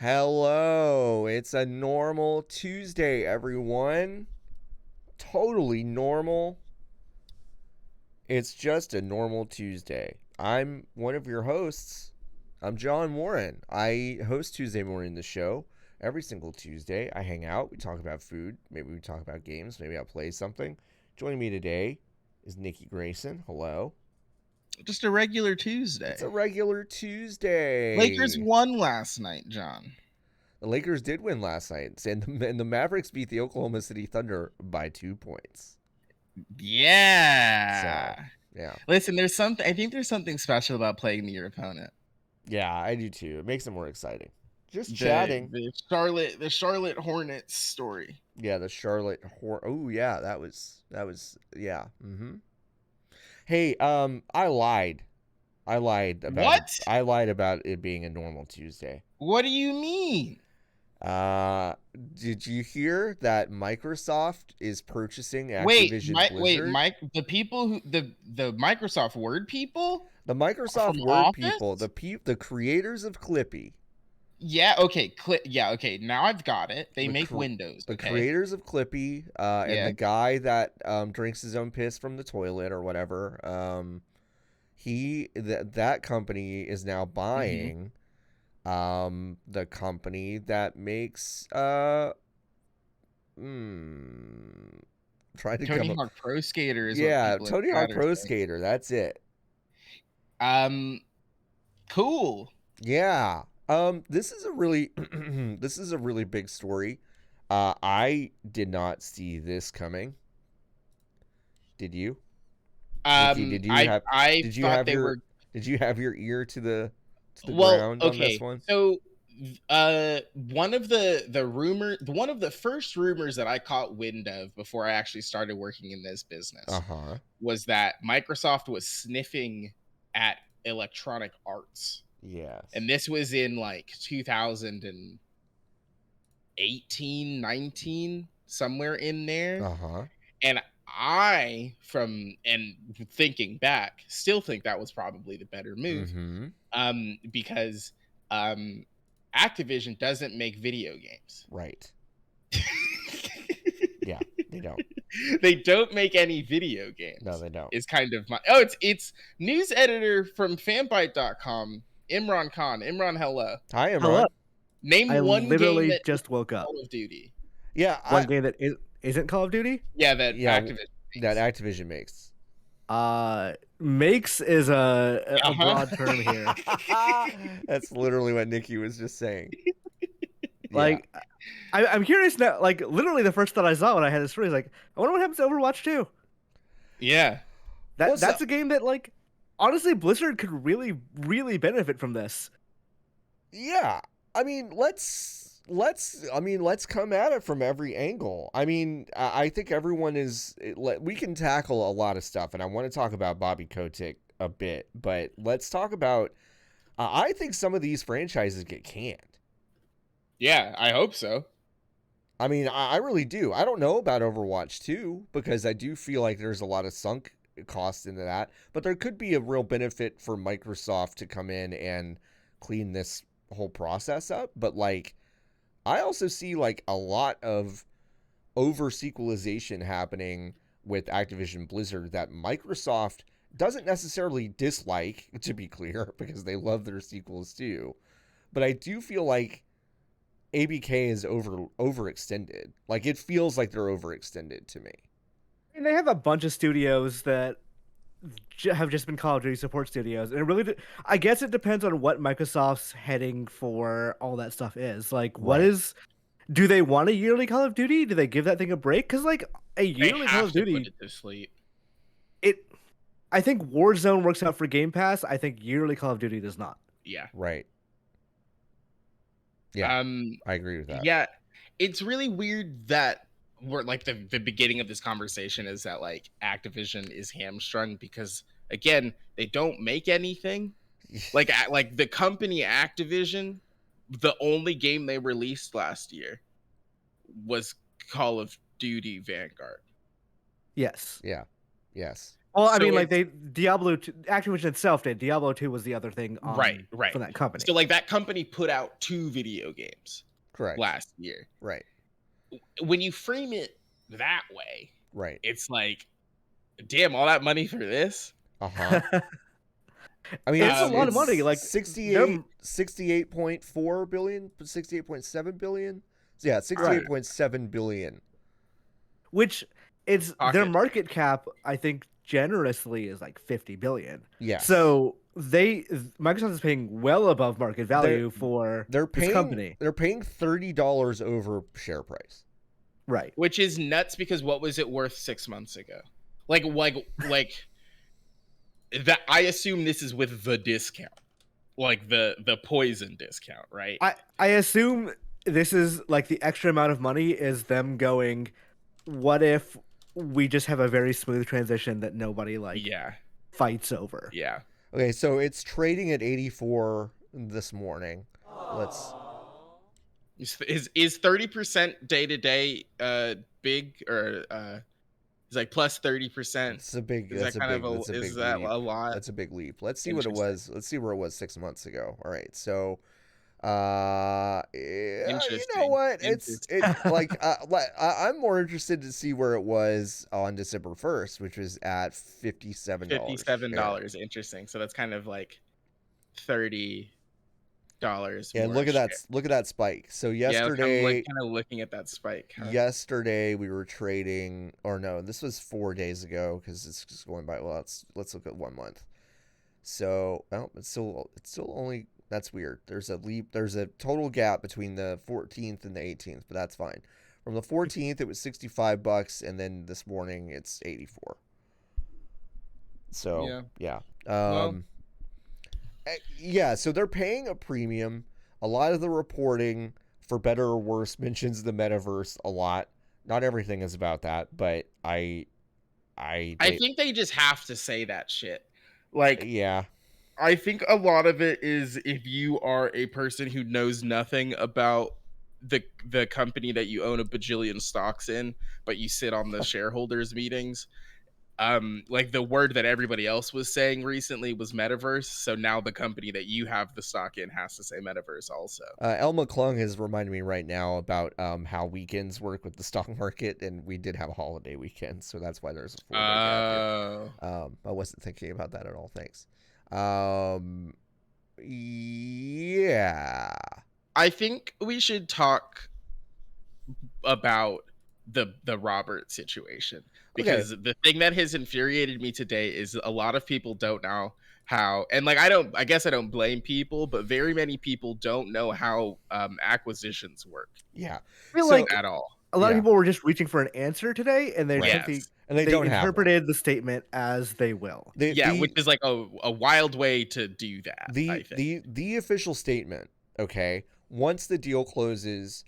Hello, it's a normal Tuesday, everyone. Totally normal. It's just a normal Tuesday. I'm one of your hosts. I'm John Warren. I host Tuesday Morning the show. Every single Tuesday, I hang out. We talk about food. Maybe we talk about games. Maybe I'll play something. Joining me today is Nikki Grayson. Hello. Just a regular It's Tuesday. a regular Lakers Tuesday. won last night, John. The Lakers did win last night, and the Mavericks beat the Oklahoma City Thunder by 2 points. So, Yeah. yeah. Listen, there's something. I think there's something special about playing your opponent. Yeah, I do too. It makes it more exciting. Just The chatting. the Charlotte Hornets story. Yeah, the Charlotte Oh, yeah, that was yeah. Hey, I lied. What? I lied about it being a normal Tuesday. What do you mean? Did you hear that Microsoft is purchasing Wait, Activision Blizzard? Mike. The people who the Microsoft Word people The Microsoft from Word people, Office. the creators of Clippy, Yeah. Okay. Yeah. Okay. Now I've got it. They the make cr- Windows. the Okay. creators of Clippy, and Yeah. the guy that drinks his own piss from the toilet or whatever, that company is now Mm-hmm. buying the company that makes trying to Tony come up. Hawk Pro Skater is what Yeah, people in Tony Hawk chat are Pro saying. Skater. That's it. Cool. Yeah. This is a really this is a really big story. I did not see this coming. Did you? Nikki, I did you thought have they your were did you have your ear to the well. ground on this Okay, one? so one of one of the first rumors that I caught wind of before I actually started working in this business Uh-huh. was that Microsoft was sniffing at Electronic Arts, Yes. and this was in like 2018, 19, somewhere in there. Uh-huh. And I, from and thinking back, still think that was probably the better move. Mm-hmm. Because Activision doesn't make video games. Right. Yeah, they don't. They don't make any video No, games. they don't. Is kind of my it's news editor from fanbyte.com, Imran Khan. Imran, hello. Hi, Hello. Imran. Name I one game literally that just woke up. Call of Duty. Yeah, One game that isn't Call of Duty. Yeah, that yeah, Activision that makes. Activision makes. Makes is a Uh-huh. broad term here. That's literally what Nikki was just saying. Like, I'm curious now. Like, literally, the first thought I saw when I had this story is like, I wonder what happens to Overwatch 2. Yeah. That's a game that, like, honestly, Blizzard could really, really benefit from this. Yeah, I mean, let's come at it from every angle. I mean, I think everyone is. We can tackle a lot of stuff, and I want to talk about Bobby Kotick a bit, but let's talk about. I think some of these franchises get canned. Yeah, I hope so. I mean, I really do. I don't know about Overwatch 2 because I do feel like there's a lot of sunk costs into that, but there could be a real benefit for Microsoft to come in and clean this whole process up. But like, I also see like a lot of over sequelization happening with Activision Blizzard that Microsoft doesn't necessarily dislike, to be clear, because they love their sequels too. But I do feel like ABK is overextended. Like it feels like they're overextended to me. And they have a bunch of studios that have just been Call of Duty support studios, and it really, I guess, it depends on what Microsoft's heading for all that stuff is. Like, what Right. is? Do they want a yearly Call of Duty? Do they give that thing a break? Because like a They yearly Call have of to Duty, put it to sleep. it I think Warzone works out for Game Pass. I think yearly Call of Duty does not. Yeah. Right. Yeah. I agree with that. Yeah, it's really weird that we're like the beginning of this conversation is that like Activision is hamstrung because again, they don't make anything. Like the company Activision, the only game they released last year was Call of Duty Vanguard. Yes. Yeah. Yes. Well, I So mean, like it's Diablo 2, Activision itself did. Diablo 2 was the other thing right, on right. from that company. So like that company put out 2 video games Correct. last year. Right. When you frame it that way, Right. it's like, damn, all that money for this? Uh-huh. I mean, It's a lot of money. it's Like 68.4 billion, 68.7 billion. Yeah, right, 68.7 billion. which it's their Pocket. market cap. I think generously is like 50 billion. Yes. So Microsoft is paying well above market value for They're this paying company. they're paying $30 over share price. Right. Which is nuts because what was it worth 6 months ago? Like that. I assume this is with the discount, like the poison discount, right? I assume this is like the extra amount of money is them going, what if we just have a very smooth transition that nobody like Yeah, fights over? yeah. Okay, so it's trading at 84 this morning. Let's Is 30% day to day big or is like plus 30%? it's a big Is that kind of a is that leap. a lot? That's a big leap. Let's see what it Interesting. was. Let's see where it was 6 months ago. All right. So yeah, you know Interesting. what? Interesting. I'm more interested to see where it was on December 1st, which was at $57 $57. Interesting. So that's kind of like $30 Yeah, more look a at that share. look at that spike. So Yeah, I'm like yesterday kind of looking at that spike. Huh? yesterday we were trading, or no, this was 4 days ago because it's just going by. Well, let's look at 1 month. So, well, it's still only, that's weird. There's a total gap between the 14th and the 18th, but that's fine. From the 14th it was $65, and then this morning it's 84. So Yeah. yeah. Yeah, so they're paying a premium. A lot of the reporting, for better or worse, mentions the metaverse a lot. Not everything is about that, but I think they just have to say that shit. Like, yeah. I think a lot of it is if you are a person who knows nothing about the company that you own a bajillion stocks in, but you sit on the shareholders meetings. Like the word that everybody else was saying recently was metaverse. So now the company that you have the stock in has to say metaverse also. Elma Klung has reminded me right now about how weekends work with the stock market, and we did have a holiday weekend, so that's why there's a 4 day gap here. I wasn't thinking about that at all. Thanks. Yeah. I think we should talk about the Robert situation Okay. because the thing that has infuriated me today is a lot of people don't know how, and like I guess I don't blame people, but very many people don't know how acquisitions work. Yeah. I feel So like At all. a lot yeah. of people were just reaching for an answer today, and they Right. took Yes. And they they don't have one. interpreted the statement as they will. Yeah, which is like a wild way to do that, I think. The official statement, okay, once the deal closes,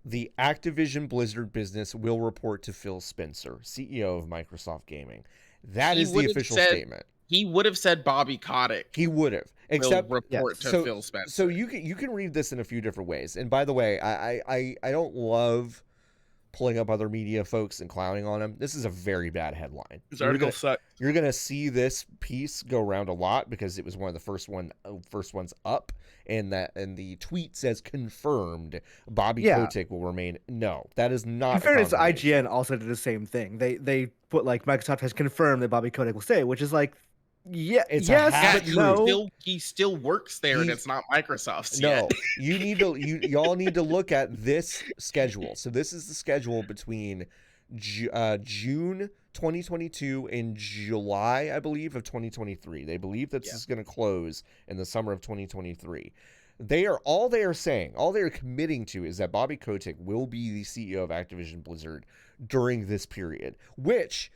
the Activision Blizzard business will report to Phil Spencer, CEO of Microsoft Gaming. That He is the would've official said- statement. He would have said Bobby Kotick He would have, will except report to so, Phil Spencer. So you can read this in a few different ways. And by the way, I don't love pulling up other media folks and clowning on them. This is a very bad headline. This article sucks. You're gonna see this piece go around a lot because it was one of the first ones up, and the tweet says confirmed Bobby Yeah. Kotick will remain. No, that is not. In fairness, confirmation. IGN also did the same thing. They put like Microsoft has confirmed that Bobby Kotick will stay, which is like, yeah, It's a yes, half but truth. no. He still works there, and He's- it's not Microsoft's No, yet. y'all need to look at this schedule. So this is the schedule between June 2022 and July, I believe, of 2023. They believe that this is going to close in the summer of 2023. They are saying, all they are committing to is that Bobby Kotick will be the CEO of Activision Blizzard during this period, which,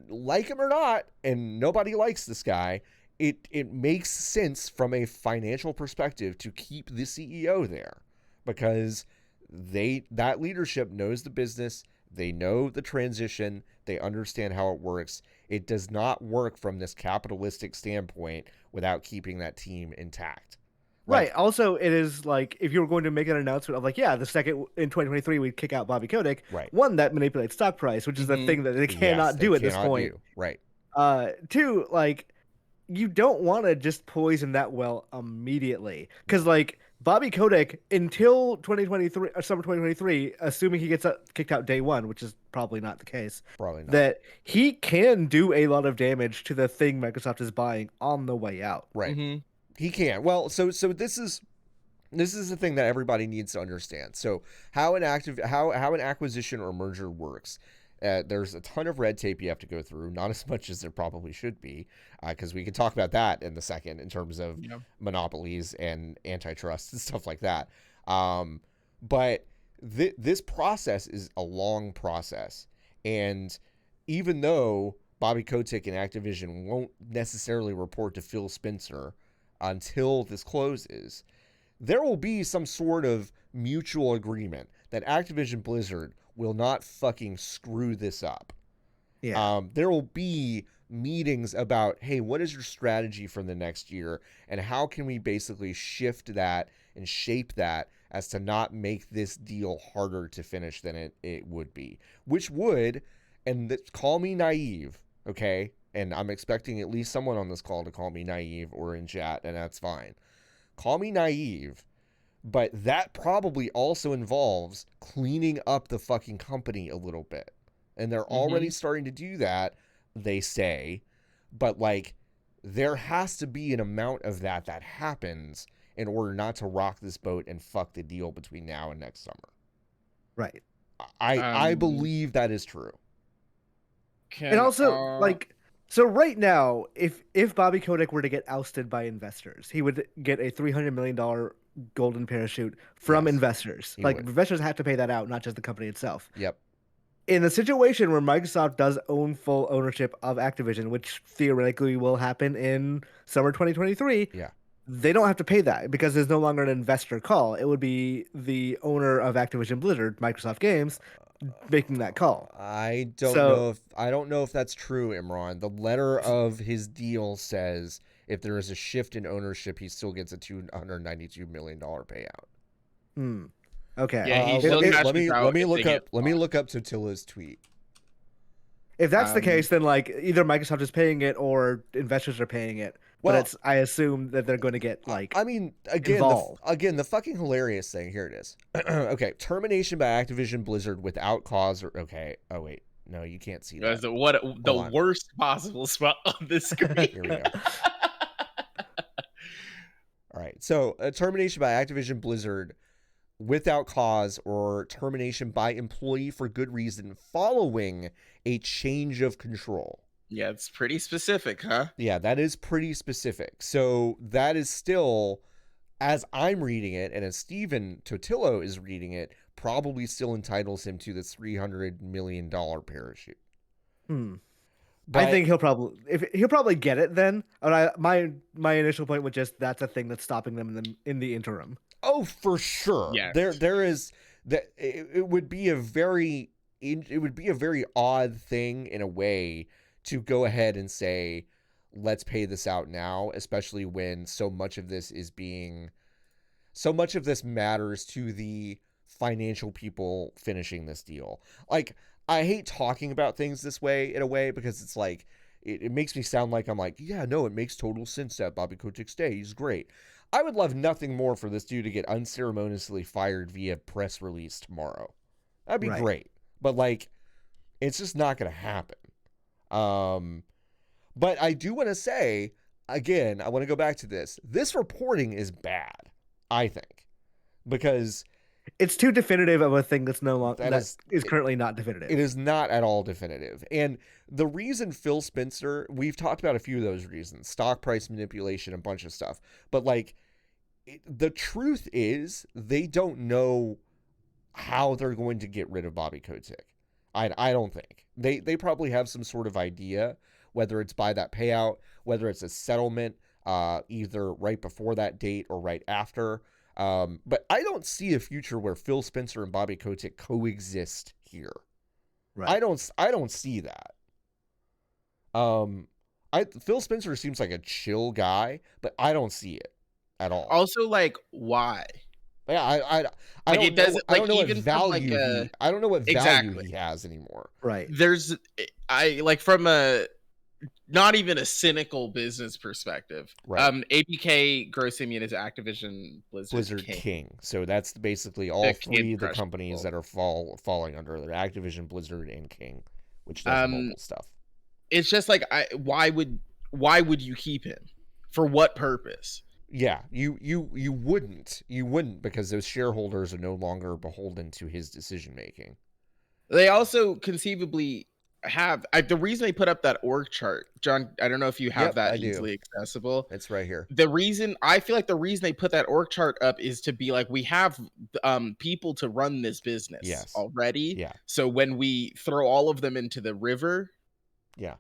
like him or not, and nobody likes this guy, it makes sense from a financial perspective to keep the CEO there, because that leadership knows the business, they know the transition, they understand how it works. It does not work from this capitalistic standpoint without keeping that team intact. Right. Also, it is like if you were going to make an announcement of like, yeah, the second in 2023 we'd kick out Bobby Kotick. Right. One that manipulates stock price, which is the thing that they cannot do at this point. Right. Two, like, you don't want to just poison that well immediately, because like Bobby Kotick until 2023 or summer 2023, assuming he gets kicked out day one, which is probably not the case, Probably not. that he can do a lot of damage to the thing Microsoft is buying on the way out. Right. Mhm. He can. Well, so this is the thing that everybody needs to understand. So how an acquisition or merger works. There's a ton of red tape you have to go through, not as much as there probably should be, because we can talk about that in a second in terms of Yeah. monopolies and antitrust and stuff like that. But this process is a long process, and even though Bobby Kotick and Activision won't necessarily report to Phil Spencer until this closes, there will be some sort of mutual agreement that Activision Blizzard will not fucking screw this up. Yeah. There will be meetings about, hey, what is your strategy for the next year, and how can we basically shift that and shape that as to not make this deal harder to finish than it would be, which would, and call me naive, okay? And I'm expecting at least someone on this call to call me naive or in chat, and that's fine. Call me naive, but that probably also involves cleaning up the fucking company a little bit. And they're already starting to do that, they say. But like, there has to be an amount of that happens in order not to rock this boat and fuck the deal between now and next summer. Right. I believe that is true. And also, like, so right now, if Bobby Kotick were to get ousted by investors, he would get a $300 million golden parachute from Yes, investors. he Like, would. investors have to pay that out, not just the company itself. Yep. In the situation where Microsoft does own full ownership of Activision, which theoretically will happen in summer 2023, Yeah. they don't have to pay that because there's no longer an investor call. It would be the owner of Activision Blizzard, Microsoft Games, making that call. I don't So know if that's true, Imran. The letter of his deal says if there is a shift in ownership, he still gets a $292 million payout. Okay. Yeah, he let still me cashes out if they get let me look up Totila's tweet. If that's the case, then like either Microsoft is paying it or investors are paying it. But Well, it's I assume that they're going to get like I mean, again, involved. the fucking hilarious thing here it is. Okay, termination by Activision Blizzard without cause or okay. Oh wait, no, you can't see that. The worst possible spot on the screen. Here we go. All right, so termination by Activision Blizzard without cause or termination by employee for good reason following a change of control. Yeah, it's pretty specific, huh? Yeah, that is pretty specific. So that is still, as I'm reading it, and as Steven Totillo is reading it, probably still entitles him to the $300 million parachute. But I think he'll probably get it then. My initial point was just that's a thing that's stopping them in the interim. Oh, for sure. Yes. There is that. It would be a very odd thing in a way to go ahead and say, let's pay this out now, especially when so much of this matters to the financial people finishing this deal. Like, I hate talking about things this way in a way because it's like it makes me sound like I'm like, yeah, no, it makes total sense that Bobby Kotick stay. He's great. I would love nothing more for this dude to get unceremoniously fired via press release tomorrow. That'd be great. But like, it's just not going to happen. But I do want to say, again, I want to go back to this. This reporting is bad, I think, because it's too definitive of a thing that's no longer that is currently not definitive. It is not at all definitive. And the reason Phil Spencer, we've talked about a few of those reasons, stock price manipulation, a bunch of stuff. But like, the truth is they don't know how they're going to get rid of Bobby Kotick. I don't think. They probably have some sort of idea, whether it's by that payout, whether it's a settlement, either right before that date or right after. But I don't see a future where Phil Spencer and Bobby Kotick coexist here. Right. I don't see that. Phil Spencer seems like a chill guy, but I don't see it at all. Also, like, why? Yeah, I don't know. I don't know what value. I don't know what value exactly he has anymore. Right. There's, I like from a not even a cynical business perspective. Right. ABK Gross Simeon is Activision Blizzard King, King. So that's basically all the three Candy of the Crush companies people. that are falling under there: Activision, Blizzard, and King, which does Um, mobile stuff. it's just like, why would you keep him? For what purpose? Yeah, you wouldn't because those shareholders are no longer beholden to his decision making. They also conceivably have the reason they put up that org chart, John. I don't know if you have Yep, I that do. easily accessible. It's right here. The reason I feel like the reason they put that org chart up is to be like, we have people to run this business Yes. already. Yeah. So when we throw all of them into the river, Yeah.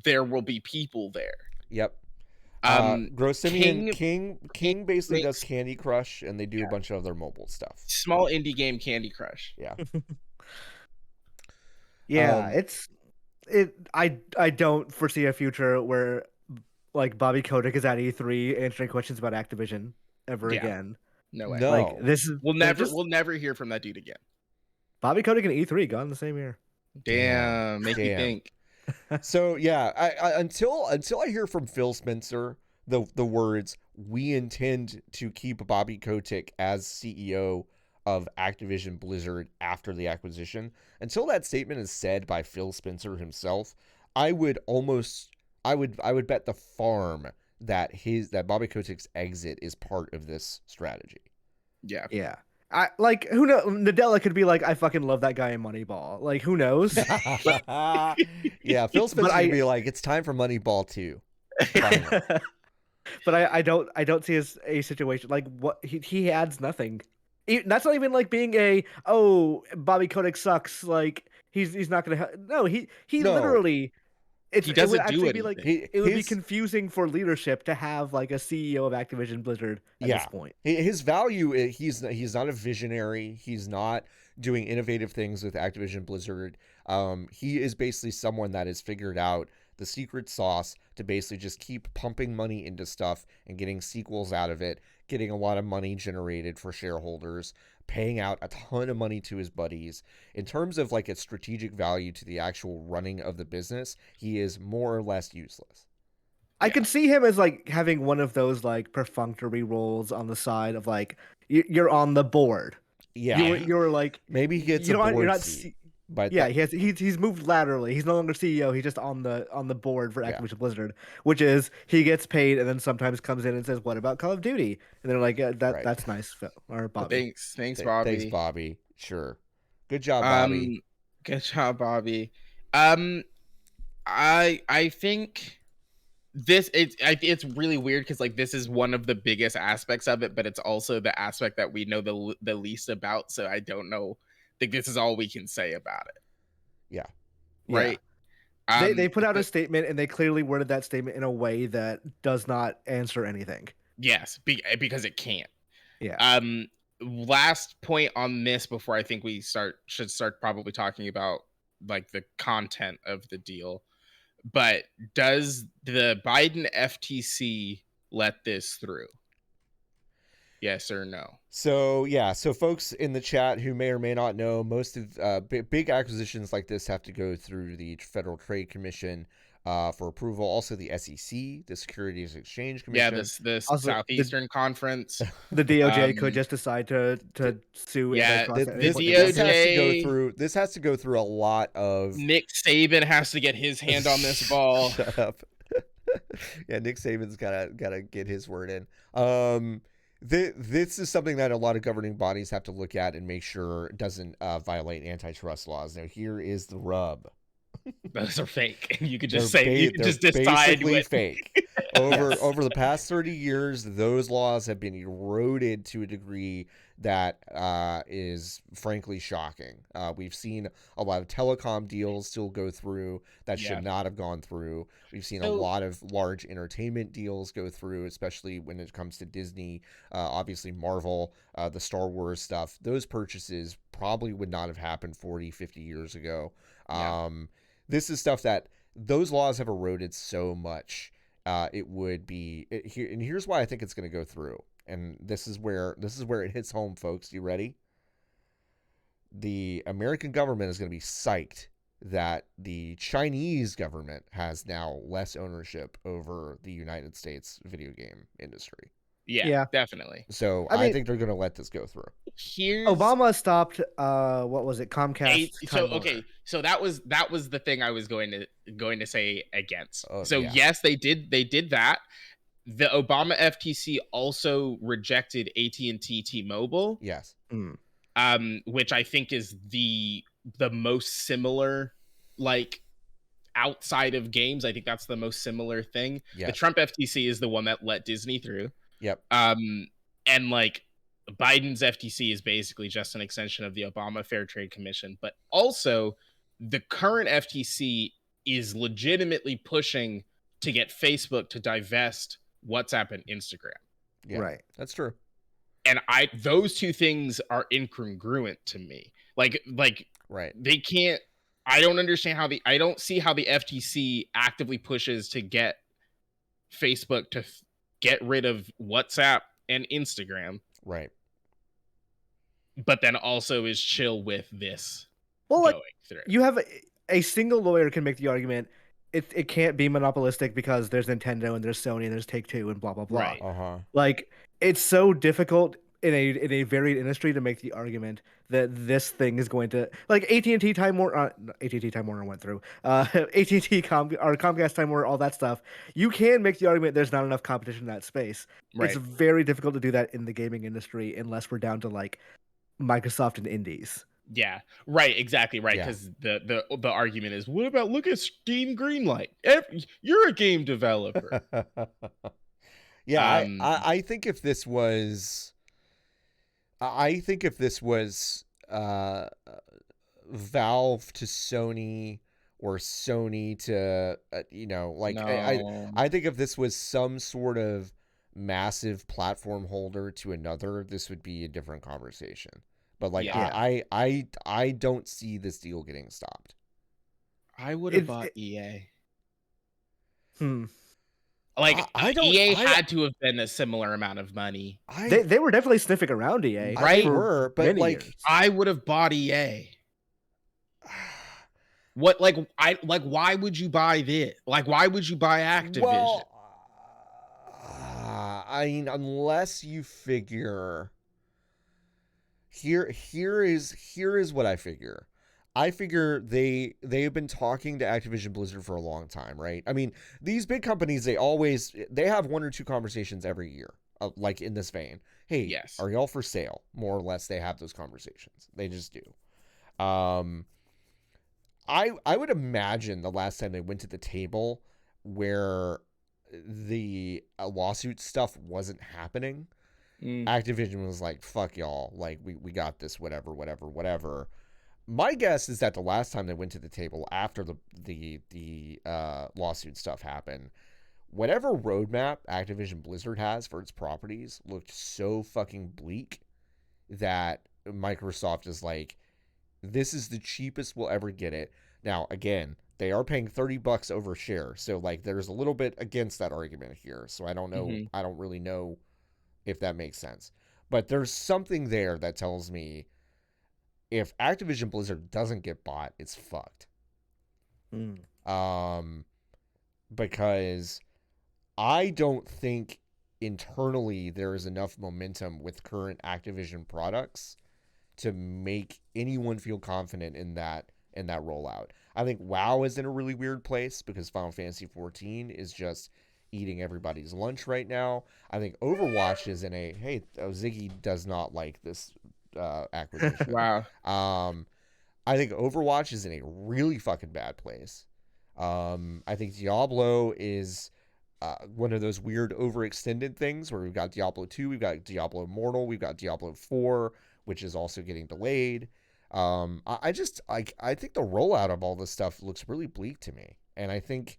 there will be people there. Yep. Um, Gross Simeon King basically does makes Candy Crush, and they do a bunch of other mobile stuff. small indie game Candy Crush. Yeah. Yeah, I don't foresee a future where like Bobby Kotick is at E3 answering questions about Activision ever Yeah. again. No way. No. Like this is We'll never hear from that dude again. Bobby Kotick and E3 gone the same year. Damn, make me think. So yeah, I until I hear from Phil Spencer the words, "We intend to keep Bobby Kotick as CEO of Activision Blizzard after the acquisition," until that statement is said by Phil Spencer himself, I would bet the farm that Bobby Kotick's exit is part of this strategy. Yeah. Yeah. I like who knows. Nadella could be like, I fucking love that guy in Moneyball. Like who knows? Yeah, Phil Spencer But could be like, it's time for Moneyball 2. Finally. But I don't see a situation like what he adds nothing. That's not even like being Bobby Kotick sucks. Like he's not gonna no he No. literally He it would doesn't do actually be like anything. it would be confusing for leadership to have like a CEO of Activision Blizzard at this point. His value, he's not a visionary. He's not doing innovative things with Activision Blizzard. He is basically someone that has figured out the secret sauce to basically just keep pumping money into stuff and getting sequels out of it, getting a lot of money generated for shareholders, paying out a ton of money to his buddies. In terms of like its strategic value to the actual running of the business, he is more or less useless. I could see him as like having one of those like perfunctory roles on the side of like you're on the board. Yeah, you're like maybe he gets a board seat. But yeah, he's moved laterally. He's no longer CEO. He's just on the board for Activision Blizzard, which is he gets paid and then sometimes comes in and says, "What about Call of Duty?" And they're like, "That's nice, Phil or Bobby." Thanks, Bobby. Thanks, Bobby. Sure, good job, Bobby. Good job, Bobby. I think it's really weird because like this is one of the biggest aspects of it, but it's also the aspect that we know the least about. So I don't know. I think this is all we can say about it. Yeah. Right. Yeah. They put out a statement and they clearly worded that statement in a way that does not answer anything. Yes, because it can't. Yeah. Last point on this before I think we should start probably talking about like the content of the deal. But does the Biden FTC let this through? Yes or no? So folks in the chat who may or may not know, most of big acquisitions like this have to go through the Federal Trade Commission for approval. Also, the SEC, the Securities Exchange Commission. Yeah, this Southeastern Conference. The DOJ could just decide to sue. Yeah, the DOJ. This has to go through a lot of. Nick Saban has to get his hand on this ball. Shut up. Yeah, Nick Saban's gotta get his word in. This is something that a lot of governing bodies have to look at and make sure it doesn't violate antitrust laws. Now, here is the rub. Those are fake. You could just you could just decide basically fake. Over the past 30 years, those laws have been eroded to a degree that is frankly shocking. We've seen a lot of telecom deals still go through that should not have gone through. We've seen a lot of large entertainment deals go through, especially when it comes to Disney, obviously Marvel, the Star Wars stuff. Those purchases probably would not have happened 40, 50 years ago. This is stuff that those laws have eroded so much. It would be here, and here's why I think it's going to go through. And this is where it hits home, folks. You ready? The American government is going to be psyched that the Chinese government has now less ownership over the United States video game industry. Yeah, definitely. So I I mean, think they're going to let this go through. Here's Obama stopped what was it, Comcast Time Warner. okay, so that was the thing I was going to say against. Oh, So yeah. yes, they did that. The Obama FTC also rejected AT&T T-Mobile, Yes. which I think is the most similar, like, outside of games. I think that's the most similar thing. Yes. The Trump FTC is the one that let Disney through. Yep. And like Biden's FTC is basically just an extension of the Obama Fair Trade Commission, but also the current FTC is legitimately pushing to get Facebook to divest WhatsApp and Instagram. Yeah, Right. That's true. And those two things are incongruent to me. Like Right. they can't. I don't understand how I don't see how the FTC actively pushes to get Facebook to get rid of WhatsApp and Instagram, Right. but then also is chill with this Well, going like, through. you have a single lawyer can make the argument it can't be monopolistic because there's Nintendo and there's Sony and there's Take-Two and blah blah blah. Right. Uh-huh. Like, it's so difficult in a varied industry to make the argument that this thing is going to, like, AT&T Time Warner, AT&T Time Warner went through, AT&T or Comcast Time Warner, all that stuff. You can make the argument there's not enough competition in that space. Right. It's very difficult to do that in the gaming industry unless we're down to like Microsoft and indies. Yeah, right, exactly right. Yeah. Because the argument is, what about look at Steam Greenlight? You're a game developer. Yeah, I think if this was, Valve to Sony or Sony to like No. I think if this was some sort of massive platform holder to another, this would be a different conversation. But like Yeah. I don't see this deal getting stopped. I would have bought EA. Like EA had to have been a similar amount of money. They were definitely sniffing around EA, right? They were, but like years. I would have bought EA. What why would you buy this? Like, why would you buy Activision? Well, I mean, unless you figure here is what I figure. I figure they have been talking to Activision Blizzard for a long time, right? I mean, these big companies, they have one or two conversations every year, like in this vein. Hey, yes, are y'all for sale? More or less, they have those conversations. They just do. I would imagine the last time they went to the table where the lawsuit stuff wasn't happening, Activision was like, fuck y'all, like we got this, whatever. My guess is that the last time they went to the table after the lawsuit stuff happened, whatever roadmap Activision Blizzard has for its properties looked so fucking bleak that Microsoft is like, this is the cheapest we'll ever get it. Now, again, they are paying $30 over share, so like there's a little bit against that argument here. So I don't know. I don't really know if that makes sense. But there's something there that tells me if Activision Blizzard doesn't get bought, it's fucked. Because I don't think internally there is enough momentum with current Activision products to make anyone feel confident in that rollout. I think WoW is in a really weird place because Final Fantasy 14 is just eating everybody's lunch right now. I think Overwatch is in a Ziggy does not like this acquisition. Wow. I think Overwatch is in a really fucking bad place. I think Diablo is one of those weird overextended things where we've got Diablo 2, we've got Diablo Immortal, we've got Diablo 4, which is also getting delayed. I think the rollout of all this stuff looks really bleak to me. And I think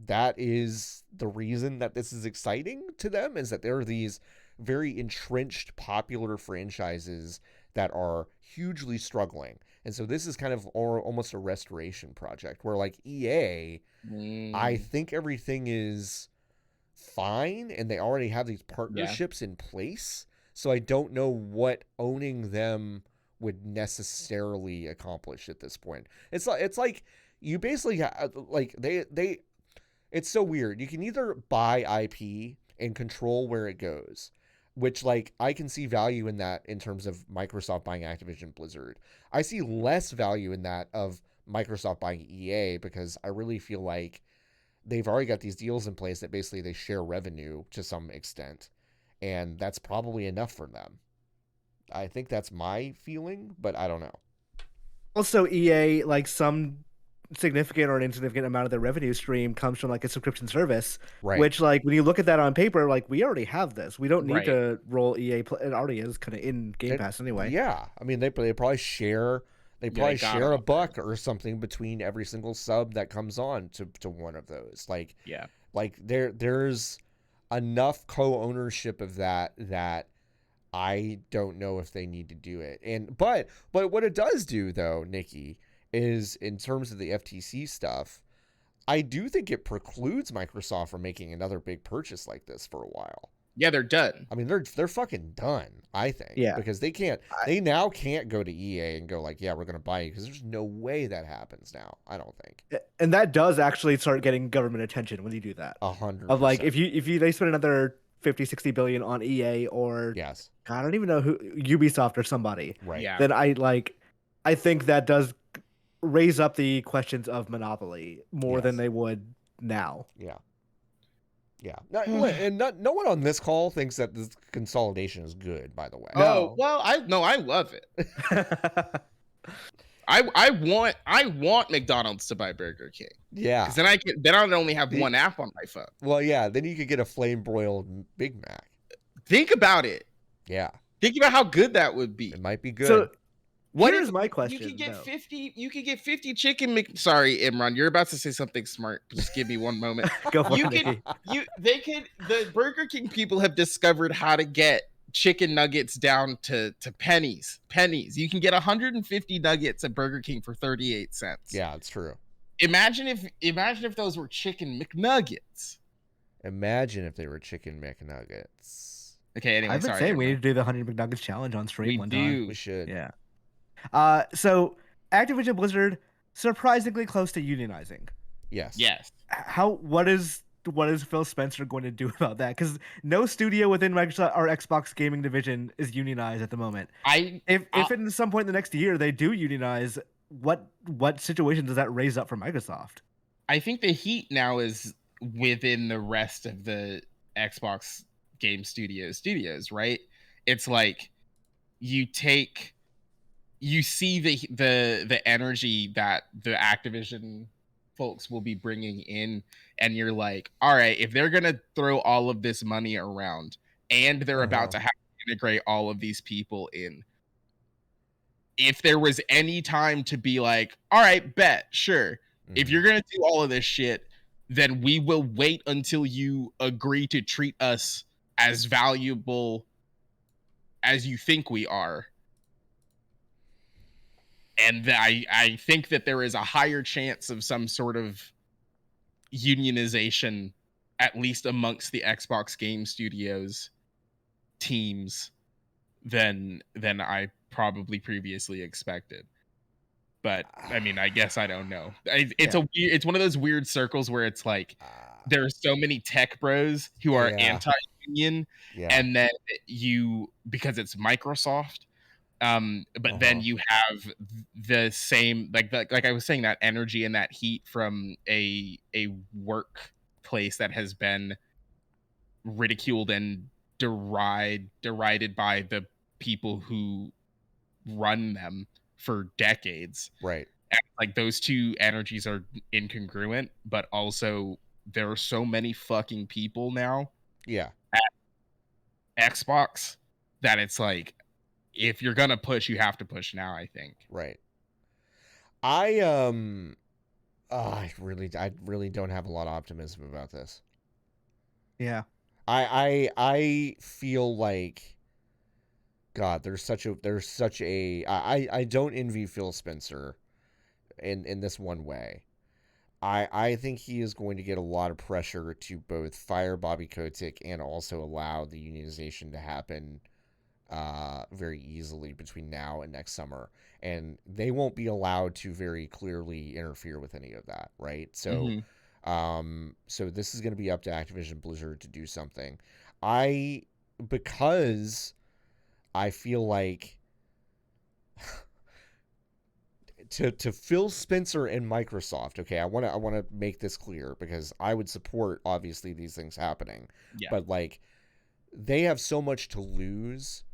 that is the reason that this is exciting to them, is that there are these very entrenched popular franchises that are hugely struggling. And so this is kind of almost a restoration project where, like, EA, I think everything is fine and they already have these partnerships in place. So I don't know what owning them would necessarily accomplish at this point. It's like you basically like they it's so weird. You can either buy IP and control where it goes, which like I can see value in that in terms of Microsoft buying Activision Blizzard. I see less value in that of Microsoft buying EA because I really feel like they've already got these deals in place that basically they share revenue to some extent, and that's probably enough for them. I think that's my feeling, but I don't know. Also, EA, like some significant or an insignificant amount of their revenue stream comes from like a subscription service, Right. which like when you look at that on paper, like we already have this. We don't need Right. to roll EA. It already is kind of in Game It, Pass anyway. yeah, I mean they probably share Yeah, they got a them there. buck or something between every single sub that comes on to one of those. Yeah. Like there's enough co-ownership of that I don't know if they need to do it. And but what it does do though, Nikki, is in terms of the FTC stuff, I do think it precludes Microsoft from making another big purchase like this for a while. Yeah, they're done. I mean, they're fucking done, I think. Yeah. Because they can't I- they now can't go to EA and go like, yeah, we're gonna buy you, because there's no way that happens now. I don't think. And that does actually start getting government attention when you do that. 100%. Of like if you they spend another 50-60 billion on EA or Yes. God, I don't even know who, Ubisoft or somebody, Right. Yeah. then I think that does raise up the questions of monopoly more than Yes. they would now. Yeah. Yeah. No one on this call thinks that this consolidation is good, by the way. No. Oh, well, I love it. I want McDonald's to buy Burger King. Yeah. Because then I don't only have one app on my phone. Well, yeah, then you could get a flame broiled Big Mac. Think about it. Yeah. Think about how good that would be. It might be good. So What here's if my question. You could get though. 50. You could get 50 chicken. Sorry, Imran, you're about to say something smart. Just give me one moment. Go for You it. could. Nikki. The Burger King people have discovered how to get chicken nuggets down to pennies. You can get 150 nuggets at Burger King for 38 cents. Yeah, it's true. Imagine if those were chicken McNuggets. Imagine if they were chicken McNuggets. Okay, anyway, I've been sorry. saying we Imran. need to do the 100 McNuggets challenge on stream We one do. time. We should. Yeah. So Activision Blizzard surprisingly close to unionizing. Yes. Yes. What is Phil Spencer going to do about that? Because no studio within Microsoft or Xbox gaming division is unionized at the moment. If at some point in the next year they do unionize, what situation does that raise up for Microsoft? I think the heat now is within the rest of the Xbox game studios, right? It's like you see the energy that the Activision folks will be bringing in, and you're like, all right, if they're gonna throw all of this money around and they're about to have to integrate all of these people in, if there was any time to be like, all right, bet, sure, if you're gonna do all of this shit, then we will wait until you agree to treat us as valuable as you think we are. And I think that there is a higher chance of some sort of unionization, at least amongst the Xbox Game Studios teams, than I probably previously expected. But I mean, I guess I don't know. It's one of those weird circles where it's like there are so many tech bros who are anti-union, and then because it's Microsoft. But then you have the same like I was saying, that energy and that heat from a workplace that has been ridiculed and derided by the people who run them for decades. Right. And like those two energies are incongruent, but also there are so many fucking people now. Yeah. At Xbox that it's like, if you're gonna push, you have to push now, I think. Right. I really don't have a lot of optimism about this. Yeah. I feel like, God, there's such a I don't envy Phil Spencer in this one way. I think he is going to get a lot of pressure to both fire Bobby Kotick and also allow the unionization to happen very easily between now and next summer, and they won't be allowed to very clearly interfere with any of that, right? So, Hmm. so this is going to be up to Activision Blizzard to do something. I because I feel like to Phil Spencer and Microsoft. Okay, I want to make this clear because I would support obviously these things happening, Yeah. but like they have so much to lose,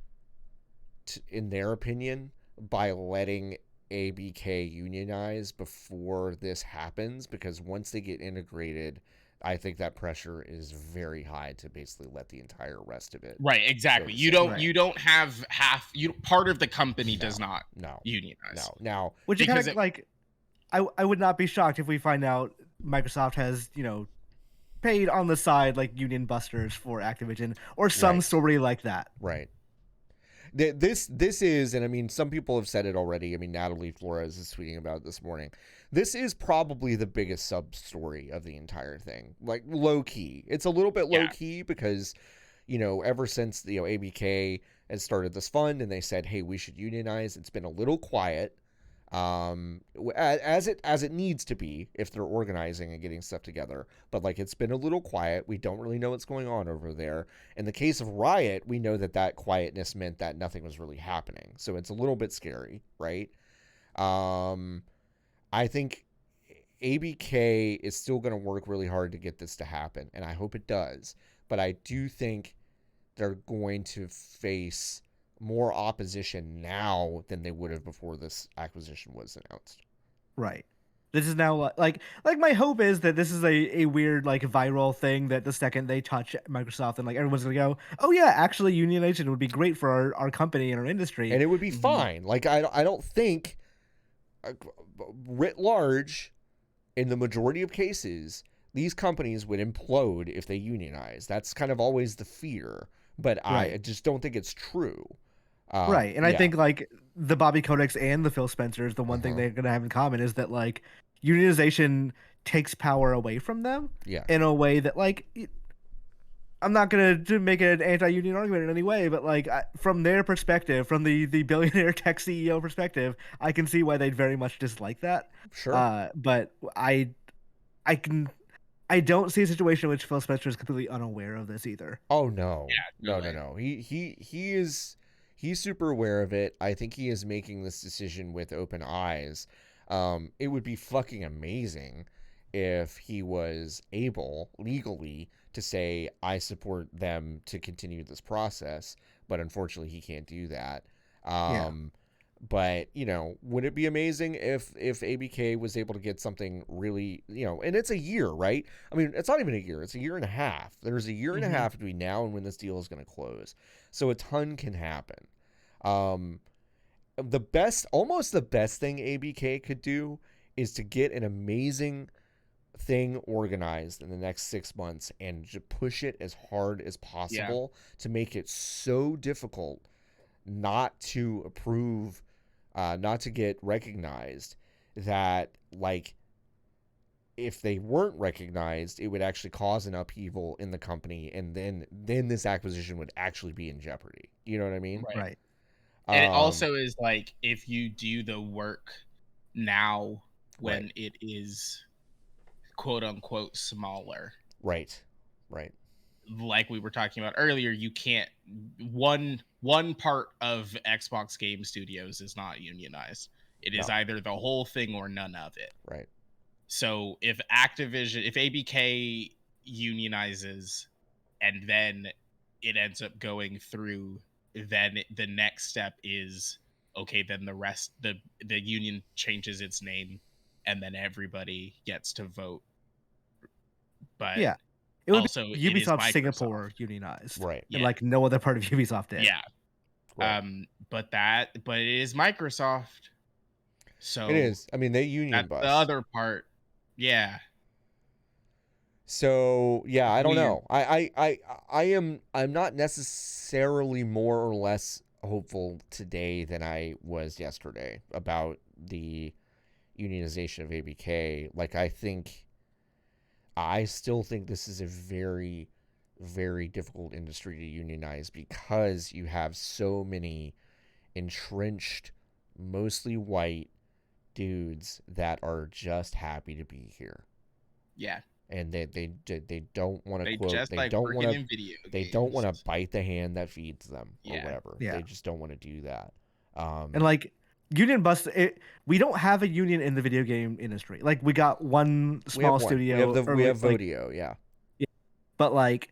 in their opinion, by letting ABK unionize before this happens. Because once they get integrated, I think that pressure is very high to basically let the entire rest of it Right, go exactly. the You same don't Right. way. you don't have half you part of the company does No, not no, unionize no. Now, Which is kind because of it like, I would not be shocked if we find out Microsoft has, paid on the side like union busters for Activision or some right, story like that. right. This is, and I mean, some people have said it already. I mean, Natalie Flores is tweeting about it this morning. This is probably the biggest sub story of the entire thing. Like low key, it's a little bit low yeah. key because ever since ABK has started this fund and they said, hey, we should unionize, it's been a little quiet. As it needs to be if they're organizing and getting stuff together, but like it's been a little quiet. We don't really know what's going on over there. In the case of Riot, we know that quietness meant that nothing was really happening, so it's a little bit scary, right? um I think ABK is still going to work really hard to get this to happen, and I hope it does. But I do think they're going to face more opposition now than they would have before this acquisition was announced. Right. This is now like my hope is that this is a weird like viral thing that the second they touch Microsoft and like everyone's gonna go, oh yeah, actually unionization would be great for our company and our industry. And it would be Mm, fine. Like I don't think uh, writ large in the majority of cases these companies would implode if they unionize. That's kind of always the fear, but I right. just don't think it's true. Right. And I Yeah. think like the Bobby Kodaks and the Phil Spencers, the one thing Uh-huh. they're gonna have in common is that like unionization takes power away from them Yeah. in a way that like I'm not gonna make an anti-union argument in any way, but like from their perspective, from the billionaire tech CEO perspective, I can see why they'd very much dislike that. Sure. But I can I don't see a situation in which Phil Spencer is completely unaware of this either. Oh no. Yeah, No, no, totally. no. He's super aware of it. I think he is making this decision with open eyes. It would be fucking amazing if he was able legally to say I support them to continue this process, but unfortunately he can't do that. Yeah. Um but would it be amazing if ABK was able to get something really, and it's a year, right? I mean, it's not even a year, it's a year and a half. There's a year and a Hmm. half between now and when this deal is going to close, so a ton can happen. um almost the best thing ABK could do is to get an amazing thing organized in the next 6 months and to push it as hard as Yeah. possible to make it so difficult not to approve, not to get recognized, that like if they weren't recognized, it would actually cause an upheaval in the company, and then this acquisition would actually be in jeopardy. You know what I mean? Right. Right. And it Um, also is like if you do the work now right, when it is quote unquote smaller, right, right. like we were talking about earlier, you can't one part of Xbox Game Studios is not unionized. It is No, either the whole thing or none of it. right, So if ABK unionizes and then it ends up going through, then the next step is okay. Then the union changes its name, and then everybody gets to vote. But Yeah. It would also, be it is Ubisoft Singapore Microsoft. unionized, right, and Yeah, like no other part of Ubisoft did. yeah. right. But it is Microsoft, It so is. I mean, they union that's the bust. other part. Yeah, So yeah, it's I don't weird. know. I'm not necessarily more or less hopeful today than I was yesterday about the unionization of ABK. Like I still think this is a very very difficult industry to unionize because you have so many entrenched, mostly white dudes that are just happy to be here. Yeah. And they don't want to They quote, just they like don't working want to in video they don't games. want to bite the hand that feeds them or Yeah. whatever. Yeah. They just don't want to do that. And like union bust, we don't have a union in the video game industry. Like we got one we have small one. studio. We have like, Vodio, yeah. but like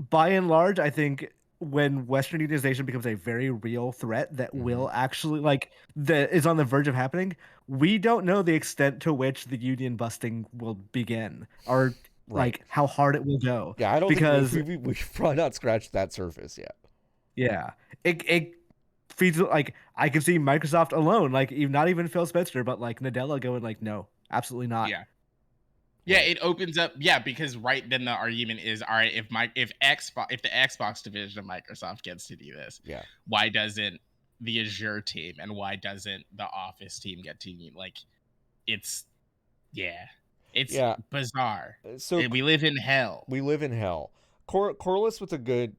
by and large, I think when Western unionization becomes a very real threat that will actually like that is on the verge of happening, we don't know the extent to which the union busting will begin or Right. like how hard it will go. Yeah, I don't because think we've probably not scratched that surface yet. yeah, it feeds like I can see Microsoft alone, like not even Phil Spencer, but like Nadella going like, no, absolutely not. Yeah. Yeah, it opens up. Yeah, because right then the argument is, all right, if the Xbox division of Microsoft gets to do this, Yeah. why doesn't the Azure team and why doesn't the Office team get to like? It's bizarre. So we live in hell. We live in hell. Corliss with a good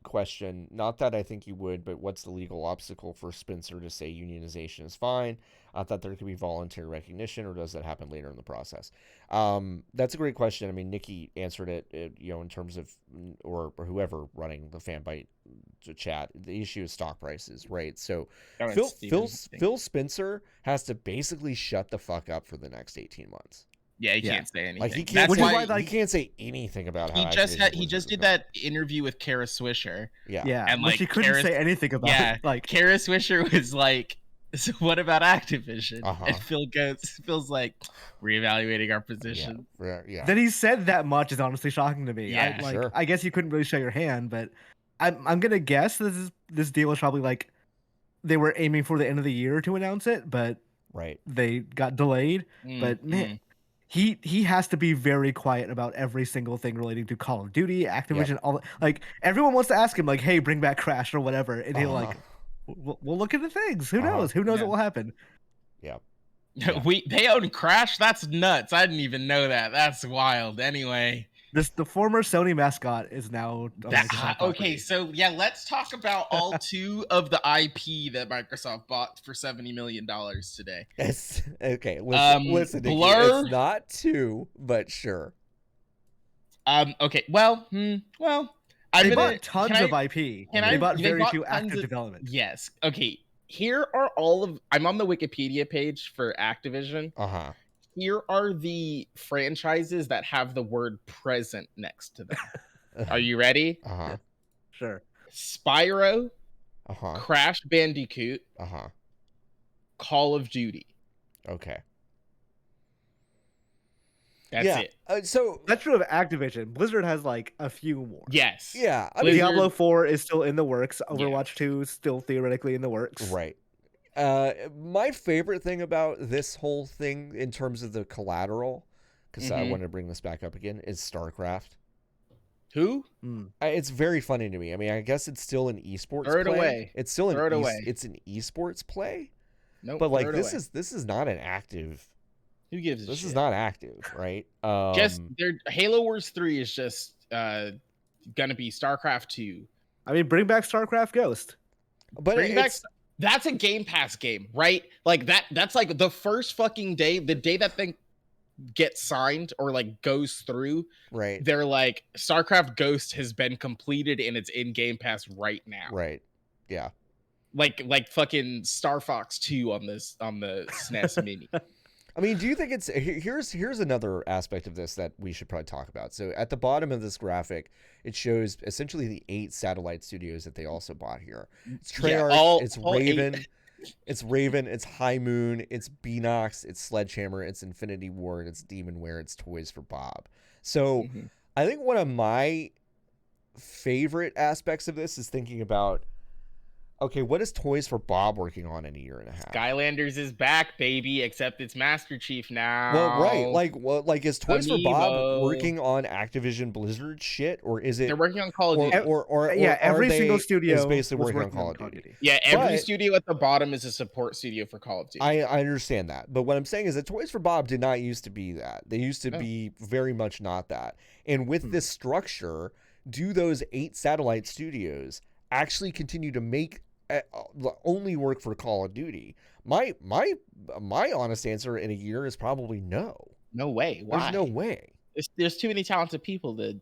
question. Not that I think you would, but what's the legal obstacle for Spencer to say unionization is fine? I thought there could be voluntary recognition, or does that happen later in the process? That's a great question. I mean, Nikki answered it, in terms of, or whoever running the Fanbyte chat. The issue is stock prices, right? So Phil Spencer has to basically shut the fuck up for the next 18 months. Yeah, he can't say anything. Like he can't. He can't say anything about how he just did that interview with Kara Swisher. Yeah, and like she couldn't say anything about it. Like Kara Swisher was like, "So what about Activision?" And Phil's like, reevaluating our position. Yeah. That he said that much is honestly shocking to me. Yeah, sure. I guess you couldn't really show your hand, but I'm gonna guess this deal was probably like they were aiming for the end of the year to announce it, but they got delayed. But man. He has to be very quiet about every single thing relating to Call of Duty, Activision, all like everyone wants to ask him like, "Hey, bring back Crash" or whatever, and he'll like, "We'll look into things. Who knows? Who knows what will happen?" Yeah. They own Crash. That's nuts. I didn't even know that. That's wild. Anyway, the former Sony mascot is now okay. So yeah, let's talk about all two of the IP that Microsoft bought for $70 million today. Yes. Okay. Listen, Blur. It's not two, but sure. Okay. Well. They bought tons of IP. They bought very few active development. Yes. Okay. Here are all of. I'm on the Wikipedia page for Activision. Here are the franchises that have the word present next to them. Are you ready? Sure. Spyro. Crash Bandicoot. Call of Duty. Okay. That's it. So that's true of Activision. Blizzard has like a few more. Yes. Yeah. I mean, Diablo 4 is still in the works. Overwatch 2 is still theoretically in the works. Right. My favorite thing about this whole thing in terms of the collateral, because I want to bring this back up again, is StarCraft. Who? It's very funny to me. I mean, I guess it's still an esports play. Away. It's still it's an esports play. Nope. But like this is not an active. Who gives a this shit? is not active, right? Just Halo Wars 3 is just gonna be StarCraft 2. I mean, bring back StarCraft Ghost. But that's a Game Pass game, right? Like that's like the first fucking day, the day that thing gets signed or like goes through, right? They're like, StarCraft Ghost has been completed and it's in Game Pass right now. Right. Yeah. Like fucking Star Fox 2 on the SNES Mini. I mean, do you think it's here's another aspect of this that we should probably talk about. So at the bottom of this graphic, it shows essentially the 8 satellite studios that they also bought here. It's Treyarch, it's Raven, it's Raven, it's High Moon, it's Beanox, it's Sledgehammer, it's Infinity Ward, it's Demonware, it's Toys for Bob. So I think one of my favorite aspects of this is thinking about, okay, what is Toys for Bob working on in a year and a half? Skylanders is back, baby, except it's Master Chief now. Well, right. Like is Toys for Bob working on Activision Blizzard shit, or is it? They're working on Call of Duty. Or every single studio is basically working on Call of Duty. Yeah, every studio at the bottom is a support studio for Call of Duty. I understand that, but what I'm saying is that Toys for Bob did not used to be that. They used to be very much not that. And with this structure, do those 8 satellite studios actually continue to make only work for Call of Duty? My honest answer in a year is probably no. No way. Why? There's no way. There's too many talented people to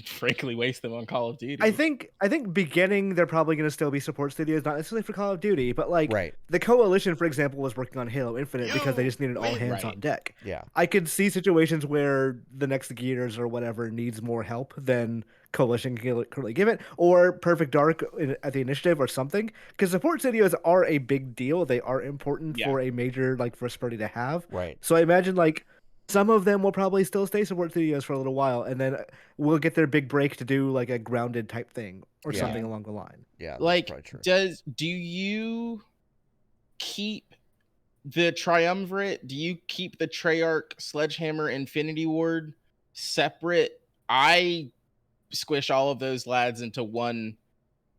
frankly waste them on Call of Duty. I think beginning they're probably going to still be support studios, not necessarily for Call of Duty, but like Right. the Coalition, for example, was working on Halo Infinite because they just needed all hands on deck. Yeah. I could see situations where the next Gears or whatever needs more help than Coalition can currently give it, or Perfect Dark at the Initiative or something. Because support studios are a big deal; they are important for a major like first party to have. Right. So I imagine like some of them will probably still stay support studios for a little while, and then we'll get their big break to do like a grounded type thing or something along the line. Yeah, like do you keep the triumvirate? Do you keep the Treyarch, Sledgehammer, Infinity Ward separate? I squish all of those lads into one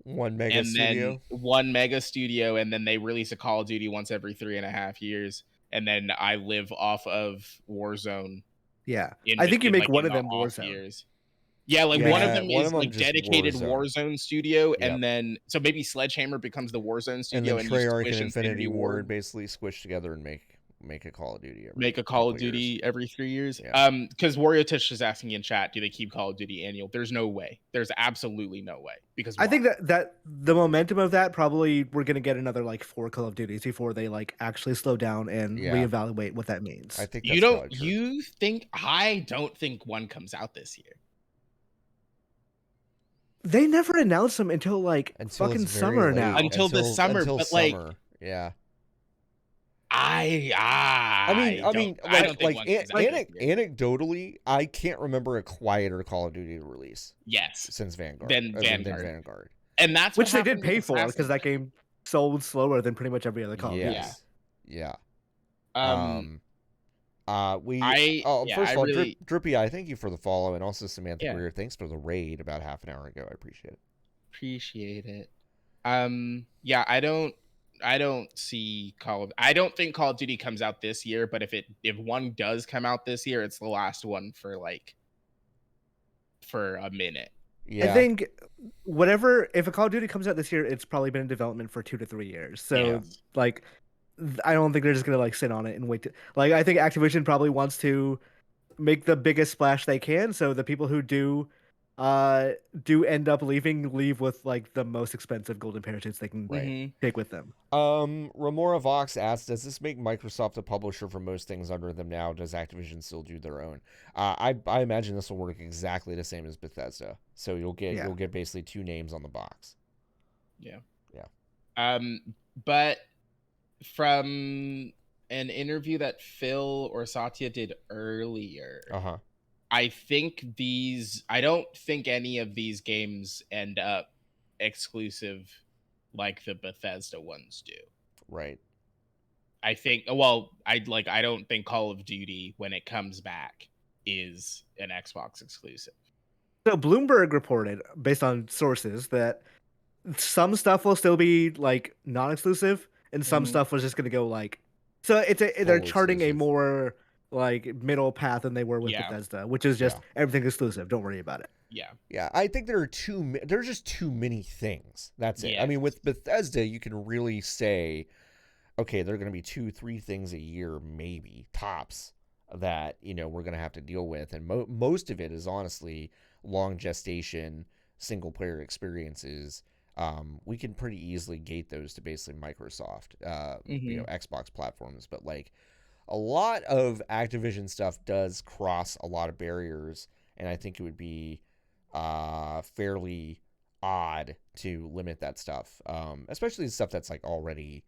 mega studio. Then one mega studio, and then they release a Call of Duty once every 3.5 years, and then I live off of Warzone. Yeah, I think you make one of them Warzone. Years. Yeah, like one of them is like dedicated Warzone studio, and then so maybe Sledgehammer becomes the Warzone studio, and then Treyarch and Infinity Ward basically squish together and make a Call of Duty. Every 3 years. Because Wario Touch is asking in chat, do they keep Call of Duty annual? There's no way. There's absolutely no way. Because I think that the momentum of that probably we're gonna get another like 4 Call of Duties before they like actually slow down and reevaluate what that means. I think I don't think one comes out this year. They never announce them until fucking summer now. Until the summer, but summer. Like yeah. Anecdotally, I can't remember a quieter Call of Duty release. Yes, since Vanguard. Than Vanguard. And that's which they did pay for because that game sold slower than pretty much every other Call of Duty. Yeah. Drippy, I thank you for the follow, and also Samantha Greer, thanks for the raid about half an hour ago. I appreciate it. I don't see I don't think Call of Duty comes out this year, but if one does come out this year, it's the last one for a minute. Yeah. I think if a Call of Duty comes out this year, it's probably been in development for 2 to 3 years. So I don't think they're just gonna sit on it and wait. I think Activision probably wants to make the biggest splash they can, so the people who do end up leave with the most expensive golden parachutes they can take with them. Remora Vox asks, does this make Microsoft a publisher for most things under them now? Does Activision still do their own? I imagine this will work exactly the same as Bethesda. So you'll get basically 2 names on the box. Yeah. But from an interview that Phil or Satya did earlier, I don't think any of these games end up exclusive like the Bethesda ones do. Right. I don't think Call of Duty, when it comes back, is an Xbox exclusive. So Bloomberg reported, based on sources, that some stuff will still be non-exclusive, and some stuff was just going to go so they're charting a more middle path than they were with Bethesda, which is just everything exclusive. Don't worry about it. Yeah. I think there's just too many things. That's it. I mean, with Bethesda, you can really say, okay, there are going to be 2-3 things a year, maybe tops, that we're going to have to deal with, and most of it is honestly long gestation single player experiences. We can pretty easily gate those to basically Microsoft, Xbox platforms, but a lot of Activision stuff does cross a lot of barriers, and I think it would be fairly odd to limit that stuff, especially the stuff that's already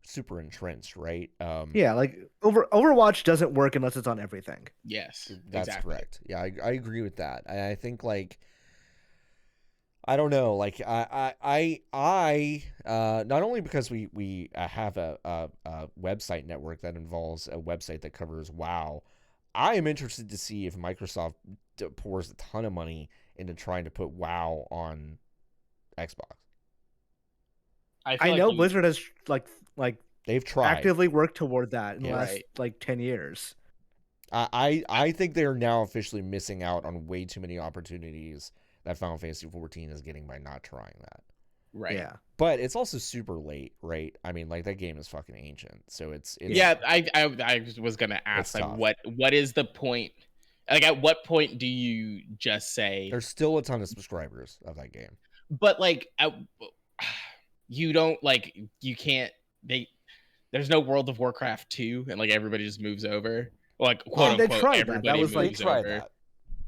super entrenched, right? Overwatch doesn't work unless it's on everything. Yes, that's correct. Yeah, I agree with that. I think I don't know. I not only because we have a website network that involves a website that covers WoW, I am interested to see if Microsoft pours a ton of money into trying to put WoW on Xbox. I know Blizzard has they've tried actively worked toward that in the last 10 years. I think they're now officially missing out on way too many opportunities that Final Fantasy 14 is getting by not trying that. Right. Yeah. But it's also super late, right? I mean, like that game is fucking ancient, so it's Yeah, I was gonna ask, like, tough. what is the point? Like, at what point do you just say? There's still a ton of subscribers of that game, but like, you don't like you can't There's no World of Warcraft 2, and like everybody just moves over, like quote They unquote tried that. That everybody was they moves tried over. that.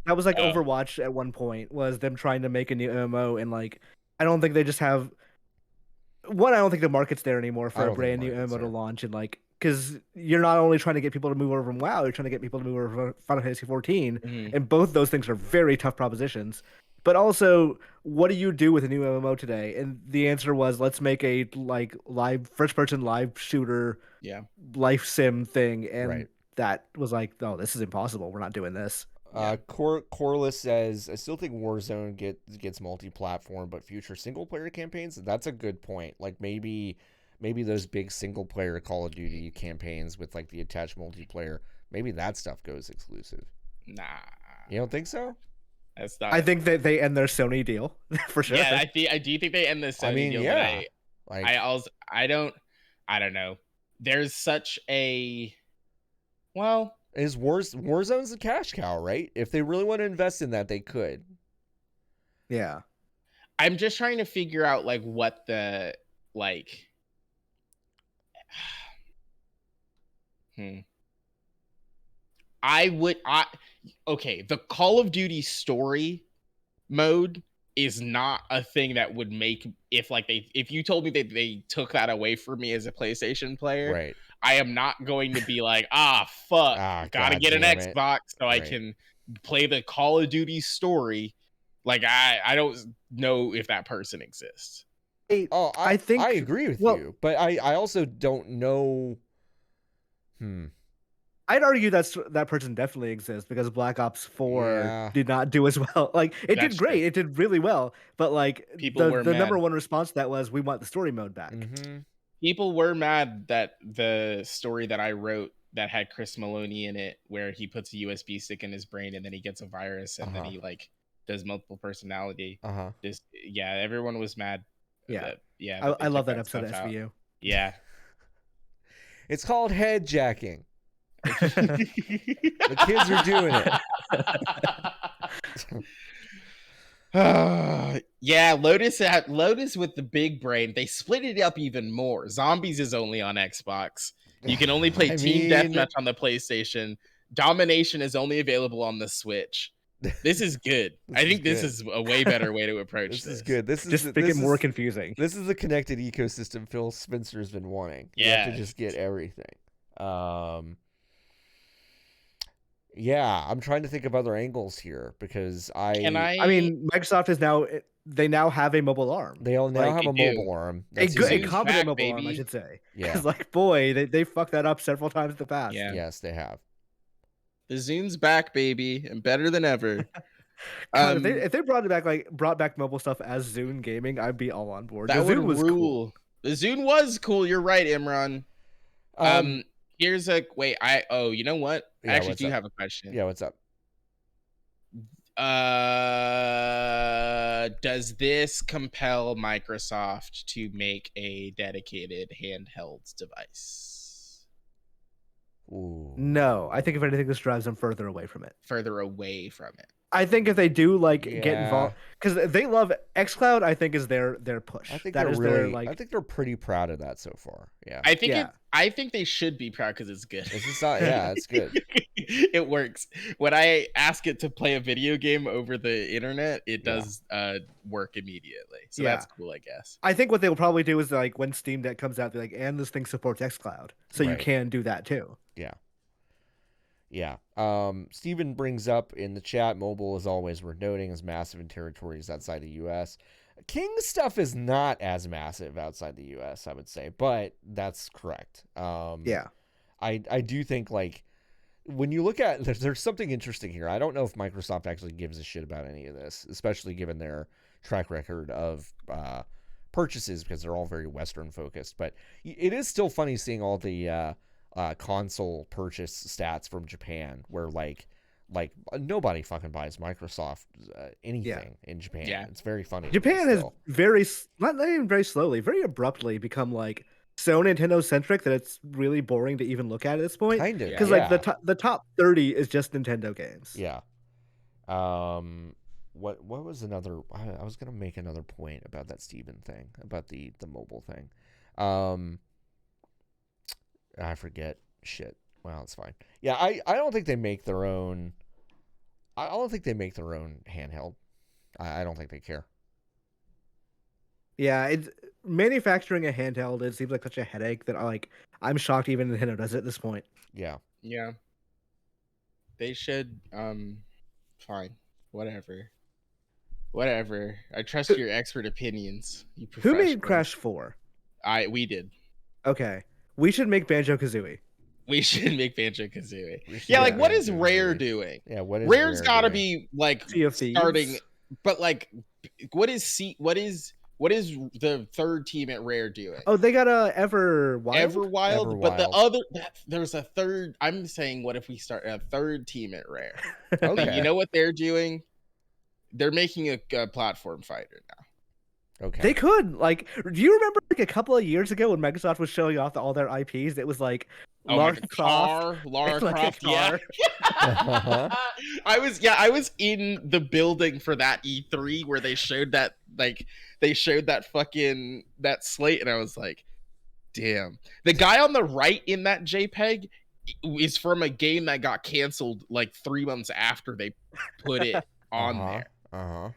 That was like Oh. Overwatch at one point, was them trying to make a new MMO, and like I don't think they just have one. I don't think the market's there anymore I for a don't think brand the new market's MMO to there. launch, and like because you're not only trying to get people to move over from WoW, you're trying to get people to move over from Final Fantasy 14, Mhm. and both those things are very tough propositions. But also, what do you do with a new MMO today? And the answer was, let's make a like live first person live shooter Yeah. life sim thing, and Right. that was like, oh, this is impossible. We're not doing this. Yeah. Corliss says, I still think Warzone gets multi-platform, but future single-player campaigns, that's a good point. Like maybe those big single-player Call of Duty campaigns with like the attached multiplayer, maybe that stuff goes exclusive. Nah, You don't think so? that's not. I think that they end their Sony deal for sure. Yeah, I do think they end the Sony I mean, deal, yeah. but Like, I don't know. There's such a is Warzone's a cash cow, right? If they really want to invest in that, they could. Yeah. I'm just trying to figure out like what the like. Okay, the Call of Duty story mode is not a thing that would make if you told me that they took that away from me as a PlayStation player, Right. I am not going to be like, fuck, gotta God get an damn it. Xbox so I Right. can play the Call of Duty story. Like I don't know if that person exists. I think I agree with you, but I also don't know. I'd argue that person definitely exists because Black Ops 4 Yeah. did not do as well. Like it That's did great, true. it did really well, but like People were the number mad. one response to that was, we want the story mode back. Mm-hmm. People were mad that the story that I wrote that had Chris Maloney in it, where he puts a USB stick in his brain and then he gets a virus and then he like does multiple personality. Everyone was mad. Yeah. that I they love took that episode of stuff out. SVU. Yeah. It's called head jacking. The kids are doing it. Yeah, Lotus with the big brain. They split it up even more. Zombies is only on Xbox. You can only play Team Deathmatch on the PlayStation. Domination is only available on the Switch. This is good. I think this is a way better way to approach this. This is good. This is just make it more confusing. This is the connected ecosystem Phil Spencer's been wanting. You have to just get everything. Yeah, I'm trying to think of other angles here because I mean, Microsoft is now have a mobile arm. They all now have a mobile arm. A competent mobile arm, I should say. Yeah. Because like, boy, they fucked that up several times in the past. Yeah. Yes, they have. The Zune's back, baby, and better than ever. God, if they brought back mobile stuff as Zune gaming, I'd be all on board. That the Zune was rule. Cool. The Zune was cool. You're right, Imran. Here's a wait. You know what? Yeah, I actually do have a question. Yeah, what's up? Does this compel Microsoft to make a dedicated handheld device? Ooh. No, I think if anything, this drives them further away from it. Further away from it. I think if they do get involved, because they love xCloud, I think is their push. I think that they're is really. I think they're pretty proud of that so far. Yeah. I think they should be proud because it's good. It's not. Yeah, it's good. It works. When I ask it to play a video game over the internet, it does work immediately. So that's cool, I guess. I think what they'll probably do is like when Steam Deck comes out, they're like, and this thing supports xCloud, so you can do that too. Yeah. Yeah. Steven brings up in the chat, mobile, as always, we're noting, is massive in territories outside the U.S. King stuff is not as massive outside the U.S., I would say, but that's correct. Yeah. I do think, like, when you look at, there's something interesting here. I don't know if Microsoft actually gives a shit about any of this, especially given their track record of purchases, because they're all very Western focused. But it is still funny seeing all the console purchase stats from Japan, where like Like nobody fucking buys Microsoft anything in Japan. Yeah. It's very funny. Japan has still. not even very slowly, very abruptly become like so Nintendo centric that it's really boring to even look at this point. Kind of, Because yeah. like the top 30 is just Nintendo games. Yeah. What was another? I was gonna make another point about that Steven thing, about the mobile thing. I forget. Shit. Well, it's fine. Yeah, I don't think they make their own. I don't think they make their own handheld. I don't think they care. Yeah, it's manufacturing a handheld. It seems like such a headache that I'm shocked even Nintendo does it at this point. Yeah. Yeah. They should fine. Whatever. I trust your expert opinions. You Who made professionals. Crash 4? We did. Okay. We should make Banjo-Kazooie. We should make Banjo-Kazooie. should Yeah, like make what is Banjo-Kazooie. Rare doing? Yeah, what is Rare's Rare gotta doing? be like Sea of Thieves? starting, but like, what is the third team at Rare doing? Oh, they got a Everwild? Everwild, but the Everwild. other there's a third. I'm saying, what if we start a third team at Rare? Okay. You know what they're doing? They're making a platform fighter now. Okay. They could. Like, do you remember like a couple of years ago when Microsoft was showing off all their IPs? It was like Oh, Lara like a Croft. Lara like a Croft, yeah. car. Uh-huh. I was in the building for that E3 where they showed that fucking that slate, and I was like, damn. The guy on the right in that JPEG is from a game that got canceled like 3 months after they put it on there. Uh-huh.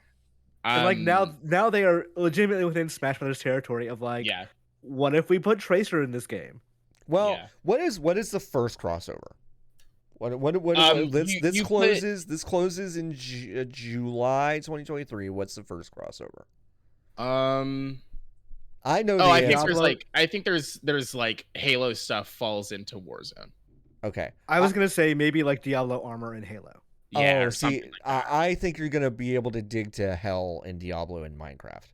And like now they are legitimately within Smash Brothers territory of like, yeah. what if we put Tracer in this game? Well, Yeah. what is the first crossover? This closes in July 2023. What's the first crossover? I know. Oh, I think there's like Halo stuff falls into Warzone. Okay. I was gonna say maybe like Diablo Armor and Halo. Yeah. Oh, or see, something like that. I think you're gonna be able to dig to hell in Diablo and Minecraft.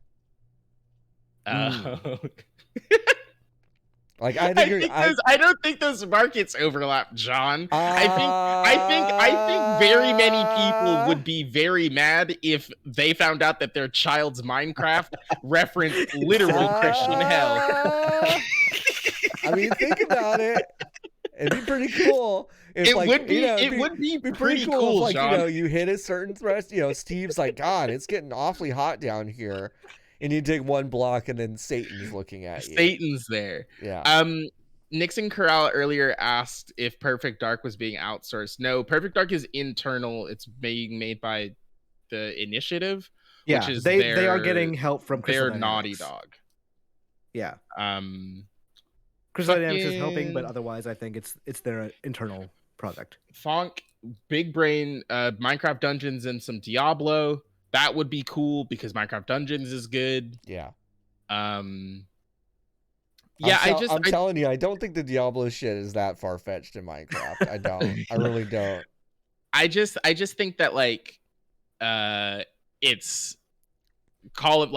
Like I don't think those markets overlap, John. I think very many people would be very mad if they found out that their child's Minecraft referenced literal Christian hell. I mean, think about it. It'd be pretty cool. If, It like, would be. you know, It would be pretty pretty cool. cool, If, like, John. you know, you hit a certain thrust. You know, Steve's like, God, it's getting awfully hot down here, and you dig one block, and then Satan's looking at you. Satan's there. Yeah. Nixon Corral earlier asked if Perfect Dark was being outsourced. No, Perfect Dark is internal. It's being made by the Initiative. Yeah, which is they are getting help from Crystal their Naughty Dynamics. Dog. Yeah. Crystal Dynamics is helping, but otherwise, I think it's their internal product. Fonk, Big Brain, Minecraft Dungeons, and some Diablo. That would be cool because Minecraft Dungeons is good. Yeah. Yeah, I'm telling you, I don't think the Diablo shit is that far fetched in Minecraft. I don't. I really don't. I just think that like, it's call it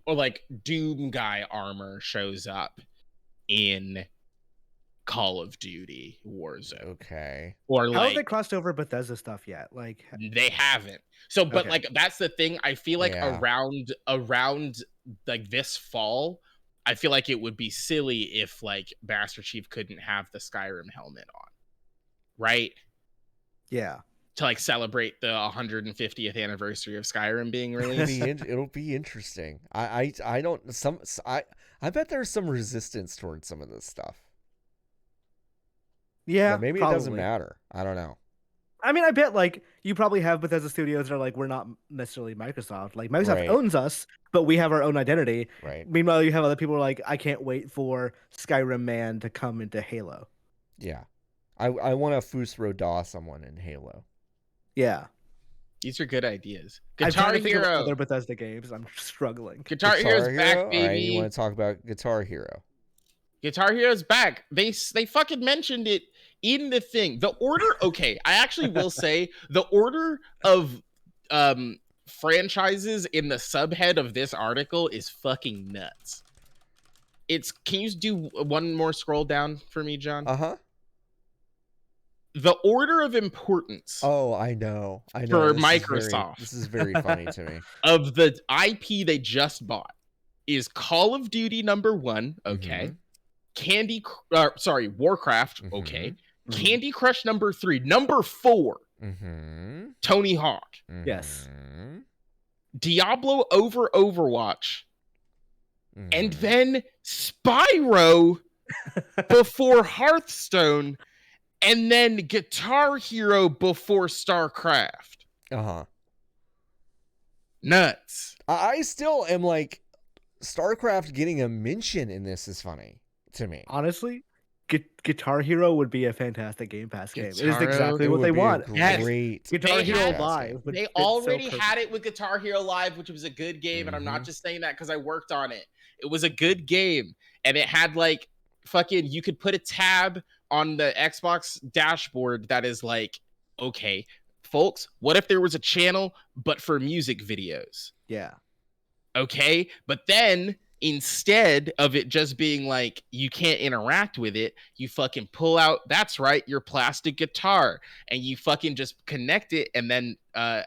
like Doom guy armor shows up in Call of Duty Warzone. Okay. Or How like have they crossed over Bethesda stuff yet? Like they haven't. So, but Okay. like that's the thing. I feel like Yeah. around like this fall, I feel like it would be silly if like Master Chief couldn't have the Skyrim helmet on, right? yeah. To like celebrate the 150th anniversary of Skyrim being released. It'll be interesting. I bet there's some resistance towards some of this stuff. Yeah. But maybe probably. it doesn't matter. I don't know. I mean, I bet like you probably have Bethesda studios that are like, we're not necessarily Microsoft. Like Microsoft Right. owns us, but we have our own identity. Right. Meanwhile, you have other people who are like, I can't wait for Skyrim Man to come into Halo. Yeah. I want to Fusro someone in Halo. Yeah. These are good ideas. I'm Guitar trying to think of Hero. other Bethesda games. I'm struggling. Guitar Hero's back, Hero? baby. All right, you want to talk about Guitar Hero? Guitar Hero's back. They fucking mentioned it in the thing. The order, okay, I actually will say the order of franchises in the subhead of this article is fucking nuts. Can you do one more scroll down for me, John? Uh-huh. the order of importance Oh, I know. for This Microsoft is very funny to me. of the IP they just bought is Call of Duty number 1, okay. Warcraft, okay. Candy Crush number 3, number 4, Tony Hawk. Yes. Diablo over Overwatch, and then Spyro before Hearthstone, and then Guitar Hero before StarCraft. Nuts. I still am like, StarCraft getting a mention in this is funny to me. Honestly, Guitar Hero would be a fantastic Game Pass game. It is exactly It what would they be a want. great Guitar They Hero had- Live. would They fit so already had perfectly. it with Guitar Hero Live, which was a good game, and I'm not just saying that because I worked on it. It was a good game, and it had like fucking, you could put a tab on the Xbox dashboard that is like, okay, folks, what if there was a channel but for music videos? Yeah. Okay, but then instead of it just being like you can't interact with it, you fucking pull out, that's right, your plastic guitar, and you fucking just connect it, and then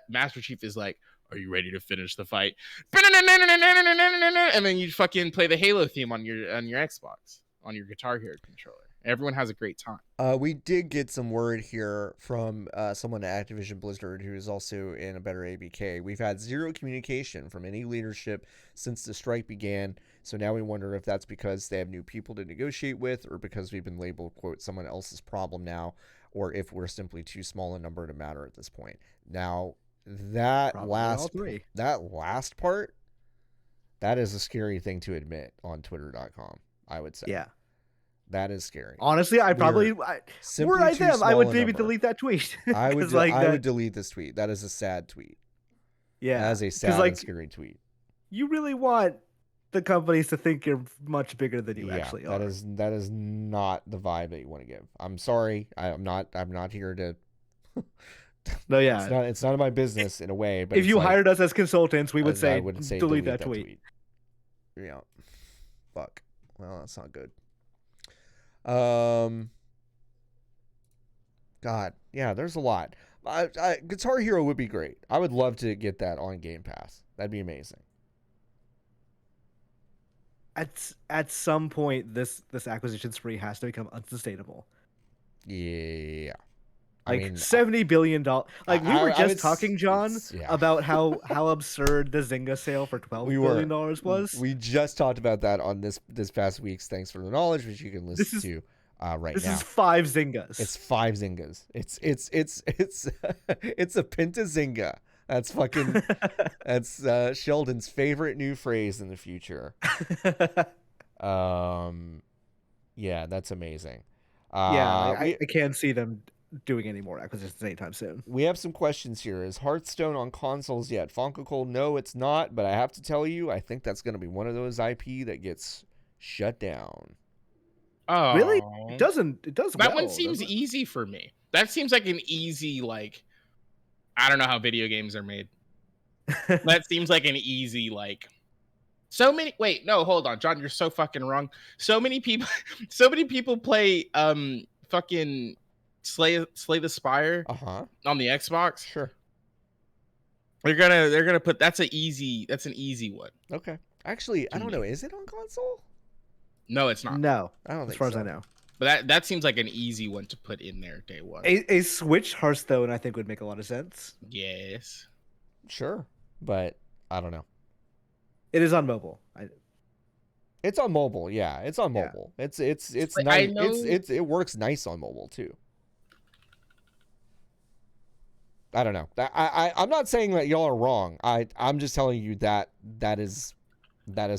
Master Chief is like, are you ready to finish the fight? And then you fucking play the Halo theme on your Xbox, on your Guitar Hero controller. Everyone has a great time. We did get some word here from someone at Activision Blizzard who is also in a better ABK. We've had zero communication from any leadership since the strike began, so now we wonder if that's because they have new people to negotiate with, or because we've been labeled, quote, someone else's problem now, or if we're simply too small a number to matter at this point. Now, that last part, that is a scary thing to admit on Twitter.com, I would say. Yeah. That is scary. Were I them, I would maybe delete that tweet. I would delete this tweet. That is a sad tweet. Yeah. That is a sad and scary tweet. You really want the companies to think you're much bigger than you actually are. That is not the vibe that you want to give. I'm sorry. I'm not here to No, yeah. It's not my business in a way, but if you hired us as consultants, we would say delete that tweet. Yeah. Fuck. Well, that's not good. God, yeah, there's a lot. Guitar Hero would be great. I would love to get that on Game Pass. That'd be amazing. At some point, this acquisition spree has to become unsustainable. Yeah. Like, I mean, $70 billion. Like, we were just talking, John, about how absurd the Zynga sale for $12 billion was. We just talked about that on this past week's Thanks for the Knowledge, which you can listen to right now. This is 5 Zyngas. It's 5 Zyngas. It's a Penta Zynga. That's fucking that's Sheldon's favorite new phrase in the future. Yeah, that's amazing. I can't see them doing any more acquisitions anytime soon. We have some questions here. Is Hearthstone on consoles yet? Funkacole, no, it's not, but I have to tell you, I think that's going to be one of those IP that gets shut down. Oh, really? It does. That one seems easy for me. That seems like an easy, like, I don't know how video games are made. That seems like an easy, like, wait, no, hold on, John, you're so fucking wrong. So many people play fucking Slay the Spire on the Xbox. Sure. They're gonna put that's an easy one. Okay. Actually, I don't know. Is it on console? No, it's not. No, I don't think as far so. as I know. But that seems like an easy one to put in there day one. A Switch Hearthstone, I think, would make a lot of sense. Yes. Sure, but I don't know. It is on mobile. It's on mobile. Yeah, it's on mobile. Yeah. It's nice. It works nice on mobile too. I don't know. I'm not saying that y'all are wrong. I'm just telling you that is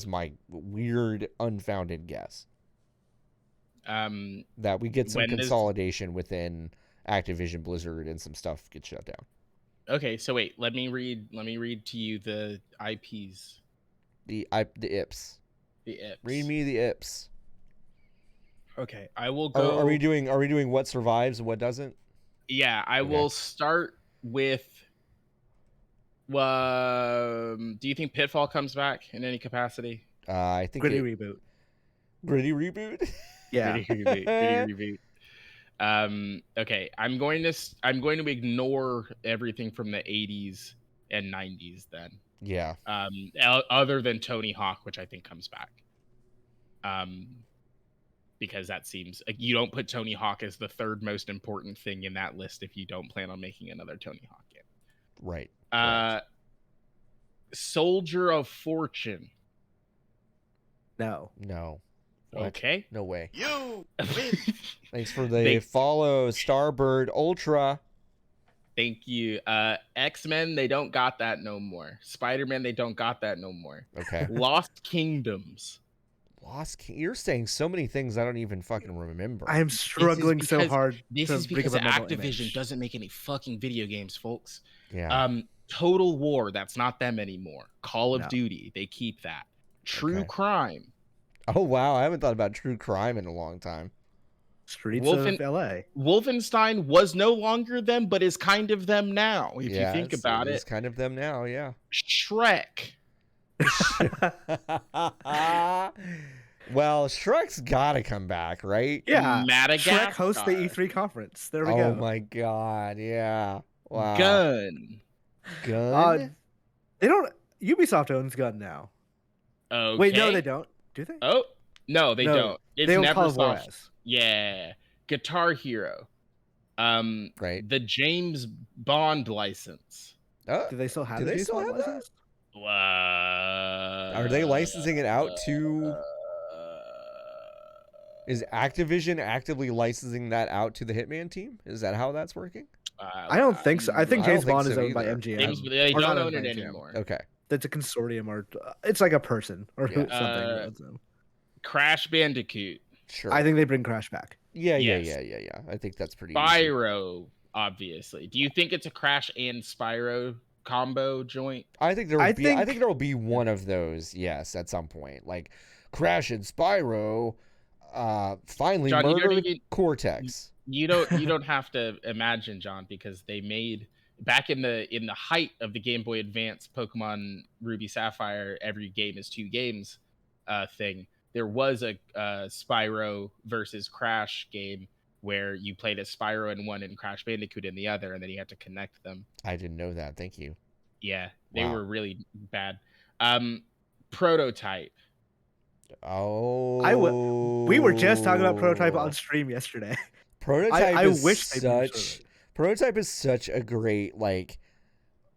my weird, unfounded guess. That we get some consolidation within Activision Blizzard and some stuff gets shut down. Okay, so wait, let me read to you the IPs. The IPs. The IPs. Read me the IPs. Okay, I will go. Are we doing what survives and what doesn't? Yeah, I will start with. Do you think Pitfall comes back in any capacity? I think Gritty reboot. Gritty reboot. Yeah. Gritty reboot. Okay, I'm going to ignore everything from the 80s and 90s then. Yeah. Other than Tony Hawk, which I think comes back. Because that seems like you don't put Tony Hawk as the third most important thing in that list if you don't plan on making another Tony Hawk game. Right. Soldier of Fortune. No. What? Okay. No way. You. Thanks for the follow, Starbird Ultra. Thank you. X-Men, they don't got that no more. Spider-Man, they don't got that no more. Okay. Lost Kingdoms. You're saying so many things I don't even fucking remember. I am struggling so hard. This is because Activision doesn't make any fucking video games, folks. Yeah. Total War, that's not them anymore. Call of Duty, they keep that. True Crime. Oh wow, I haven't thought about True Crime in a long time. Streets of LA. Wolfenstein was no longer them, but is kind of them now. If you think about it, it's kind of them now. Yeah. Shrek. Well, Shrek's got to come back, right? Yeah. Madagascar. Shrek hosts the E3 conference. There we go. Oh my god, yeah. Wow. Gun. They don't. Ubisoft owns Gun now. Okay. Wait, no, they don't. Do they? Oh, no, they don't. It's they own Neversoft. Yeah. Guitar Hero. Right. The James Bond license. Do they still have the James Bond license? Are they licensing it out to? Is Activision actively licensing that out to the Hitman team? Is that how that's working? I don't think so. I think James Bond is owned by MGM. They don't own it anymore. Okay. That's a consortium, or it's like a person or something. Crash Bandicoot. Sure. I think they bring Crash back. Yeah. I think that's pretty Spyro, obviously. Do you think it's a Crash and Spyro combo joint? I think I think there will be one of those, yes, at some point. Like Crash and Spyro finally John, murdered Cortex. You don't have to imagine, John, because they made back in the height of the Game Boy Advance Pokemon Ruby Sapphire, every game is 2 games thing. There was a Spyro versus Crash game where you played as Spyro in one and Crash Bandicoot in the other, and then you had to connect them. I didn't know that. Thank you. Yeah, they were really bad. Prototype. Oh, we were just talking about Prototype on stream yesterday. Prototype Prototype is such a great, like,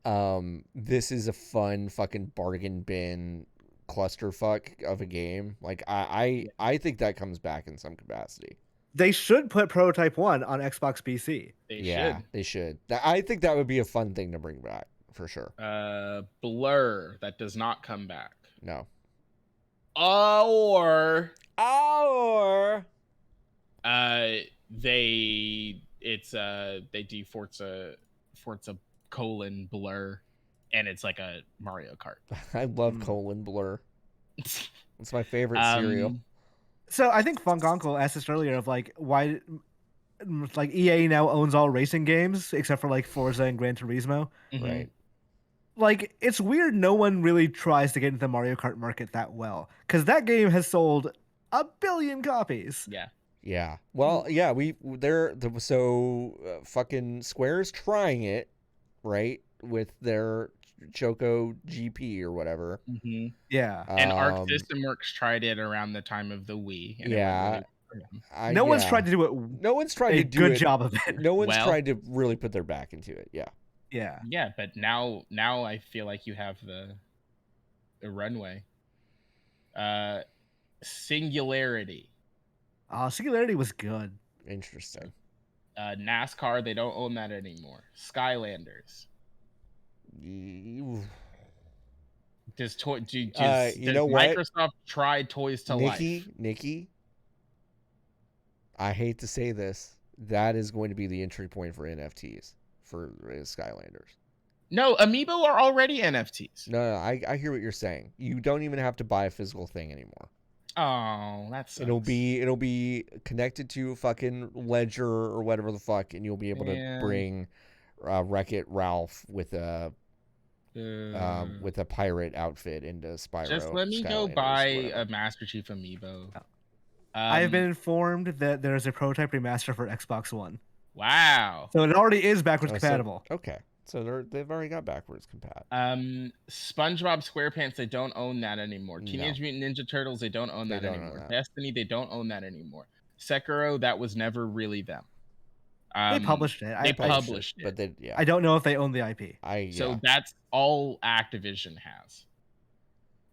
this is a fun fucking bargain bin clusterfuck of a game. Like, I think that comes back in some capacity. They should put Prototype 1 on Xbox PC. They should. I think that would be a fun thing to bring back, for sure. Blur, that does not come back. No. Or they do Forza Blur, and it's like a Mario Kart. I love Blur. It's my favorite cereal. So I think Funkonkel asked this earlier of like why, like EA now owns all racing games except for like Forza and Gran Turismo. Mm-hmm. Right. Like, it's weird no one really tries to get into the Mario Kart market that well, because that game has sold 1 billion copies. Yeah. Well, yeah, fucking Square's trying it, right, with their Choco GP or whatever. Mm-hmm. Yeah. And Arc System Works tried it around the time of the Wii. And no one's tried to do it. No one's tried to do a good job of it. No one's tried to really put their back into it. Yeah. Yeah, but now I feel like you have the runway. Singularity. Singularity was good. Interesting. NASCAR, they don't own that anymore. Skylanders. Does Microsoft try Toys to Life? Nikki, I hate to say this, that is going to be the entry point for NFTs. For Skylanders. No, Amiibo are already NFTs. No, I hear what you're saying. You don't even have to buy a physical thing anymore. Oh, that's it'll be connected to a fucking ledger or whatever the fuck, and you'll be able to bring Wreck-It Ralph with a pirate outfit into Spyro. Just let me go buy a Master Chief Amiibo. I have been informed that there is a prototype remaster for Xbox One, Wow. so it already is backwards compatible. Okay, so they've already got backwards compat. SpongeBob SquarePants, they don't own that anymore. No. Teenage Mutant Ninja Turtles, they don't own They that don't own anymore. that. Destiny, they don't own that anymore. Sekiro, that was never really them. They published it. They published it. but they, yeah. I don't know if they own the IP. So that's all Activision has.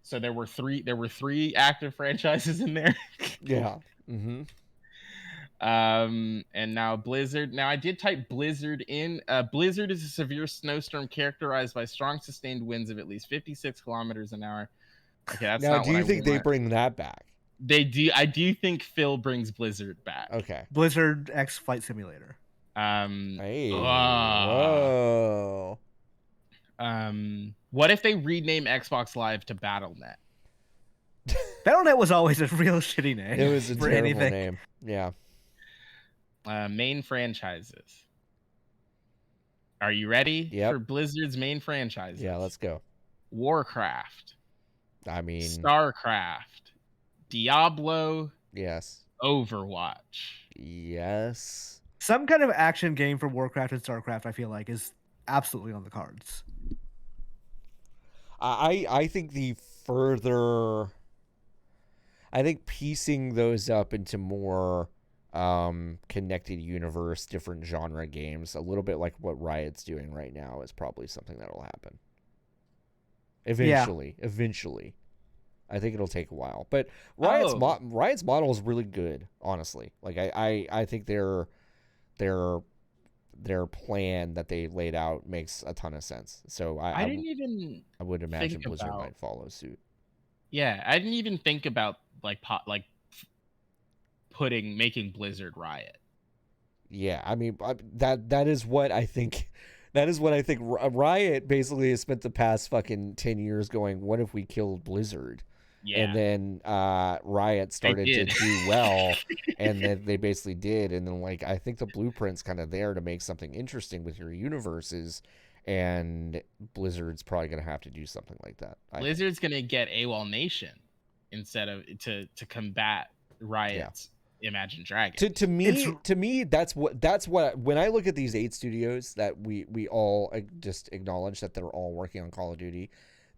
So there were three active franchises in there. Yeah. Mm-hmm. And now Blizzard. Now I did type Blizzard in. Blizzard is a severe snowstorm characterized by strong sustained winds of at least 56 kilometers an hour. Okay, that's now, not do what you I think they want. bring that back? They do. I do think Phil brings Blizzard back. Okay. Blizzard X Flight Simulator. Hey. Whoa. What if they rename Xbox Live to BattleNet? BattleNet was always a real shitty name. It was a for terrible anything. name. Yeah. Main franchises. Are you ready for Blizzard's main franchises? Yeah, let's go. Warcraft. I mean, StarCraft. Diablo. Yes. Overwatch. Yes. Some kind of action game for Warcraft and StarCraft, I feel like, is absolutely on the cards. I think I think piecing those up into more connected universe, different genre games, a little bit like what Riot's doing right now, is probably something that'll happen. Eventually. I think it'll take a while, but Riot's model is really good, honestly. Like I think their plan that they laid out makes a ton of sense. So I would imagine Blizzard might follow suit. Yeah, I didn't even think about making Blizzard Riot. Yeah, I mean that is what I think. That is what I think. Riot basically has spent the past fucking 10 years going, what if we killed Blizzard? Yeah. And then Riot started to do well, and then they basically did. And then, like, I think the blueprint's kind of there to make something interesting with your universes, and Blizzard's probably going to have to do something like that. Blizzard's going to get AWOL Nation instead of to combat Riot's Imagine Dragons. To me, that's what when I look at these 8 studios that we all just acknowledge that they're all working on Call of Duty.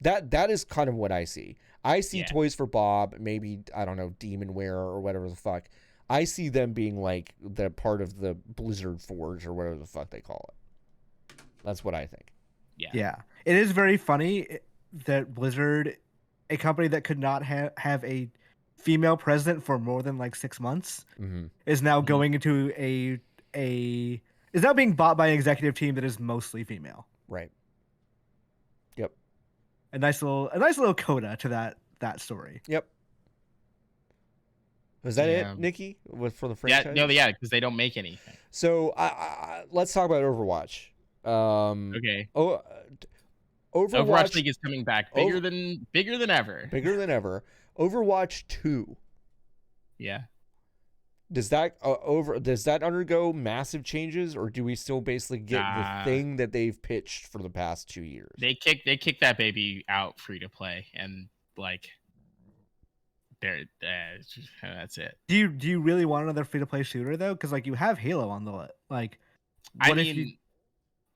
That is kind of what I see. I see Toys for Bob, maybe, I don't know, Demonware or whatever the fuck. I see them being like the part of the Blizzard Forge or whatever the fuck they call it. That's what I think. Yeah. It is very funny that Blizzard, a company that could not have a female president for more than like 6 months, is now going into is now being bought by an executive team that is mostly female. Right. Yep. A nice little coda to that story. Yep. Was that it, Nikki? For the franchise? Yeah, because they don't make anything. So let's talk about Overwatch. Okay. Overwatch League is coming back bigger than ever. Bigger than ever. Overwatch 2. Yeah. Does that undergo massive changes, or do we still basically get the thing that they've pitched for the past 2 years? They kicked that baby out free to play, and like, that's it. Do you really want another free to play shooter though? Because like you have Halo on the like.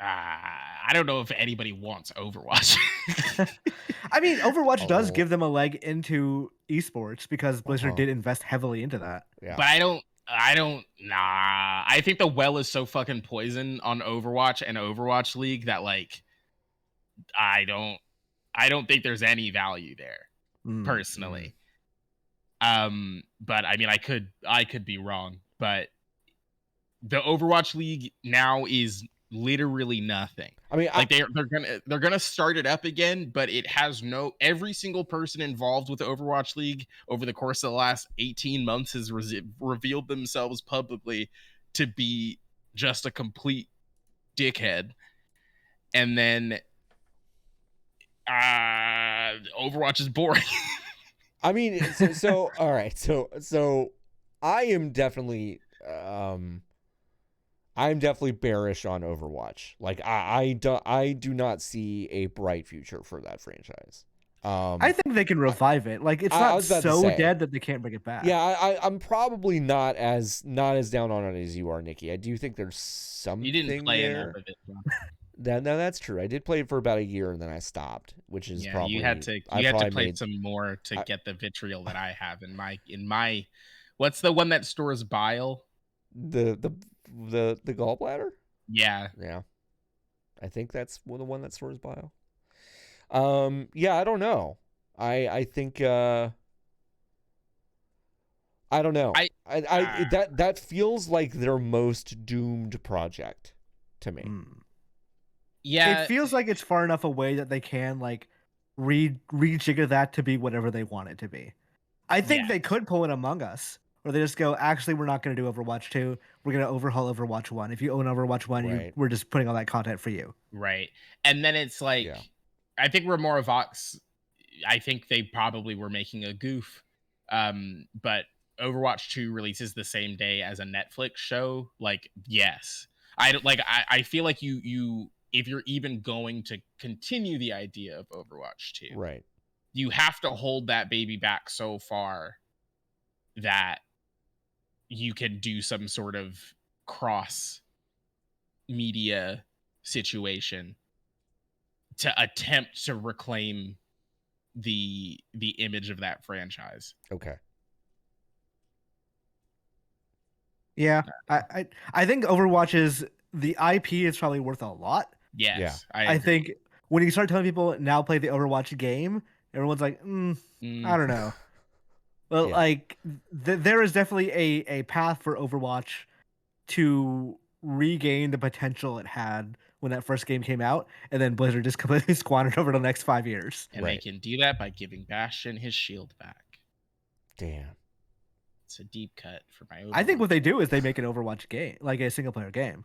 I don't know if anybody wants Overwatch. I mean, Overwatch does give them a leg into esports because Blizzard did invest heavily into that. Yeah. But I don't. I think the well is so fucking poison on Overwatch and Overwatch League that like, I don't think there's any value there personally. But I mean, I could be wrong, but the Overwatch League now is literally nothing. I mean, like they're gonna start it up again, but it has every single person involved with the Overwatch League over the course of the last 18 months has revealed themselves publicly to be just a complete dickhead. And then Overwatch is boring. I mean, so all right, so I am definitely I'm definitely bearish on Overwatch. Like I do not see a bright future for that franchise. I think they can revive it. Like it's I not was about to so say. dead that they can't bring it back. Yeah, I'm probably not as down on it as you are, Nikki. I do think there's something You didn't play enough there. of it. John. No, that's true. I did play it for about a year and then I stopped, which is Yeah, probably you had to I probably play made some more to I- get the vitriol that I have in my. What's the one that stores bile? the gallbladder. Yeah, Yeah, I think that's the one that stores bile. Yeah, I don't know. I think I don't know. I That feels like their most doomed project to me. It yeah. feels like it's far enough away that they can like rejigger that to be whatever they want it to be. I think they Yes. could pull it Among Us, where they just go, actually, we're not going to do Overwatch 2. We're going to overhaul Overwatch 1. If you own Overwatch 1, Right. we're just putting all that content for you. Right. And then it's like, Yeah. I think Remora Vox, I think they probably were making a goof. But Overwatch 2 releases the same day as a Netflix show. Like, yes. I feel like you if you're even going to continue the idea of Overwatch 2, Right. you have to hold that baby back so far that you can do some sort of cross media situation to attempt to reclaim the image of that franchise. Okay. Yeah, I think Overwatch is the IP is probably worth a lot. Yes, Yeah. I agree. think when you start telling people now play the Overwatch game, everyone's like, I don't know. Well, Yeah. like there is definitely a path for Overwatch to regain the potential it had when that first game came out, and then Blizzard just completely squandered over the next 5 years. And they Right. can do that by giving Bastion his shield back. Damn. It's a deep cut for my Overwatch. I think what they do is they make an Overwatch game, like a single player game.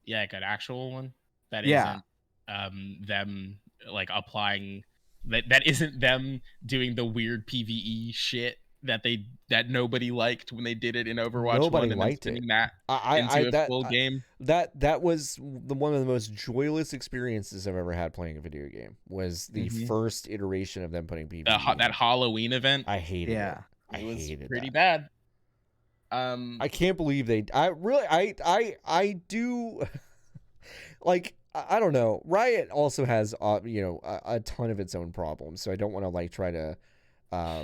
Yeah, like an actual one that Yeah. isn't them like applying that isn't them doing the weird PvE shit that nobody liked when they did it in Overwatch Nobody 1 and liked then it. spinning that into a full game. That was one of the most joyless experiences I've ever had playing a video game. Was the first iteration of them putting PvE. That Halloween event. I hated it. It was hated pretty that. bad. I can't believe they. I do. Like, I don't know. Riot also has a ton of its own problems, so I don't want to like try to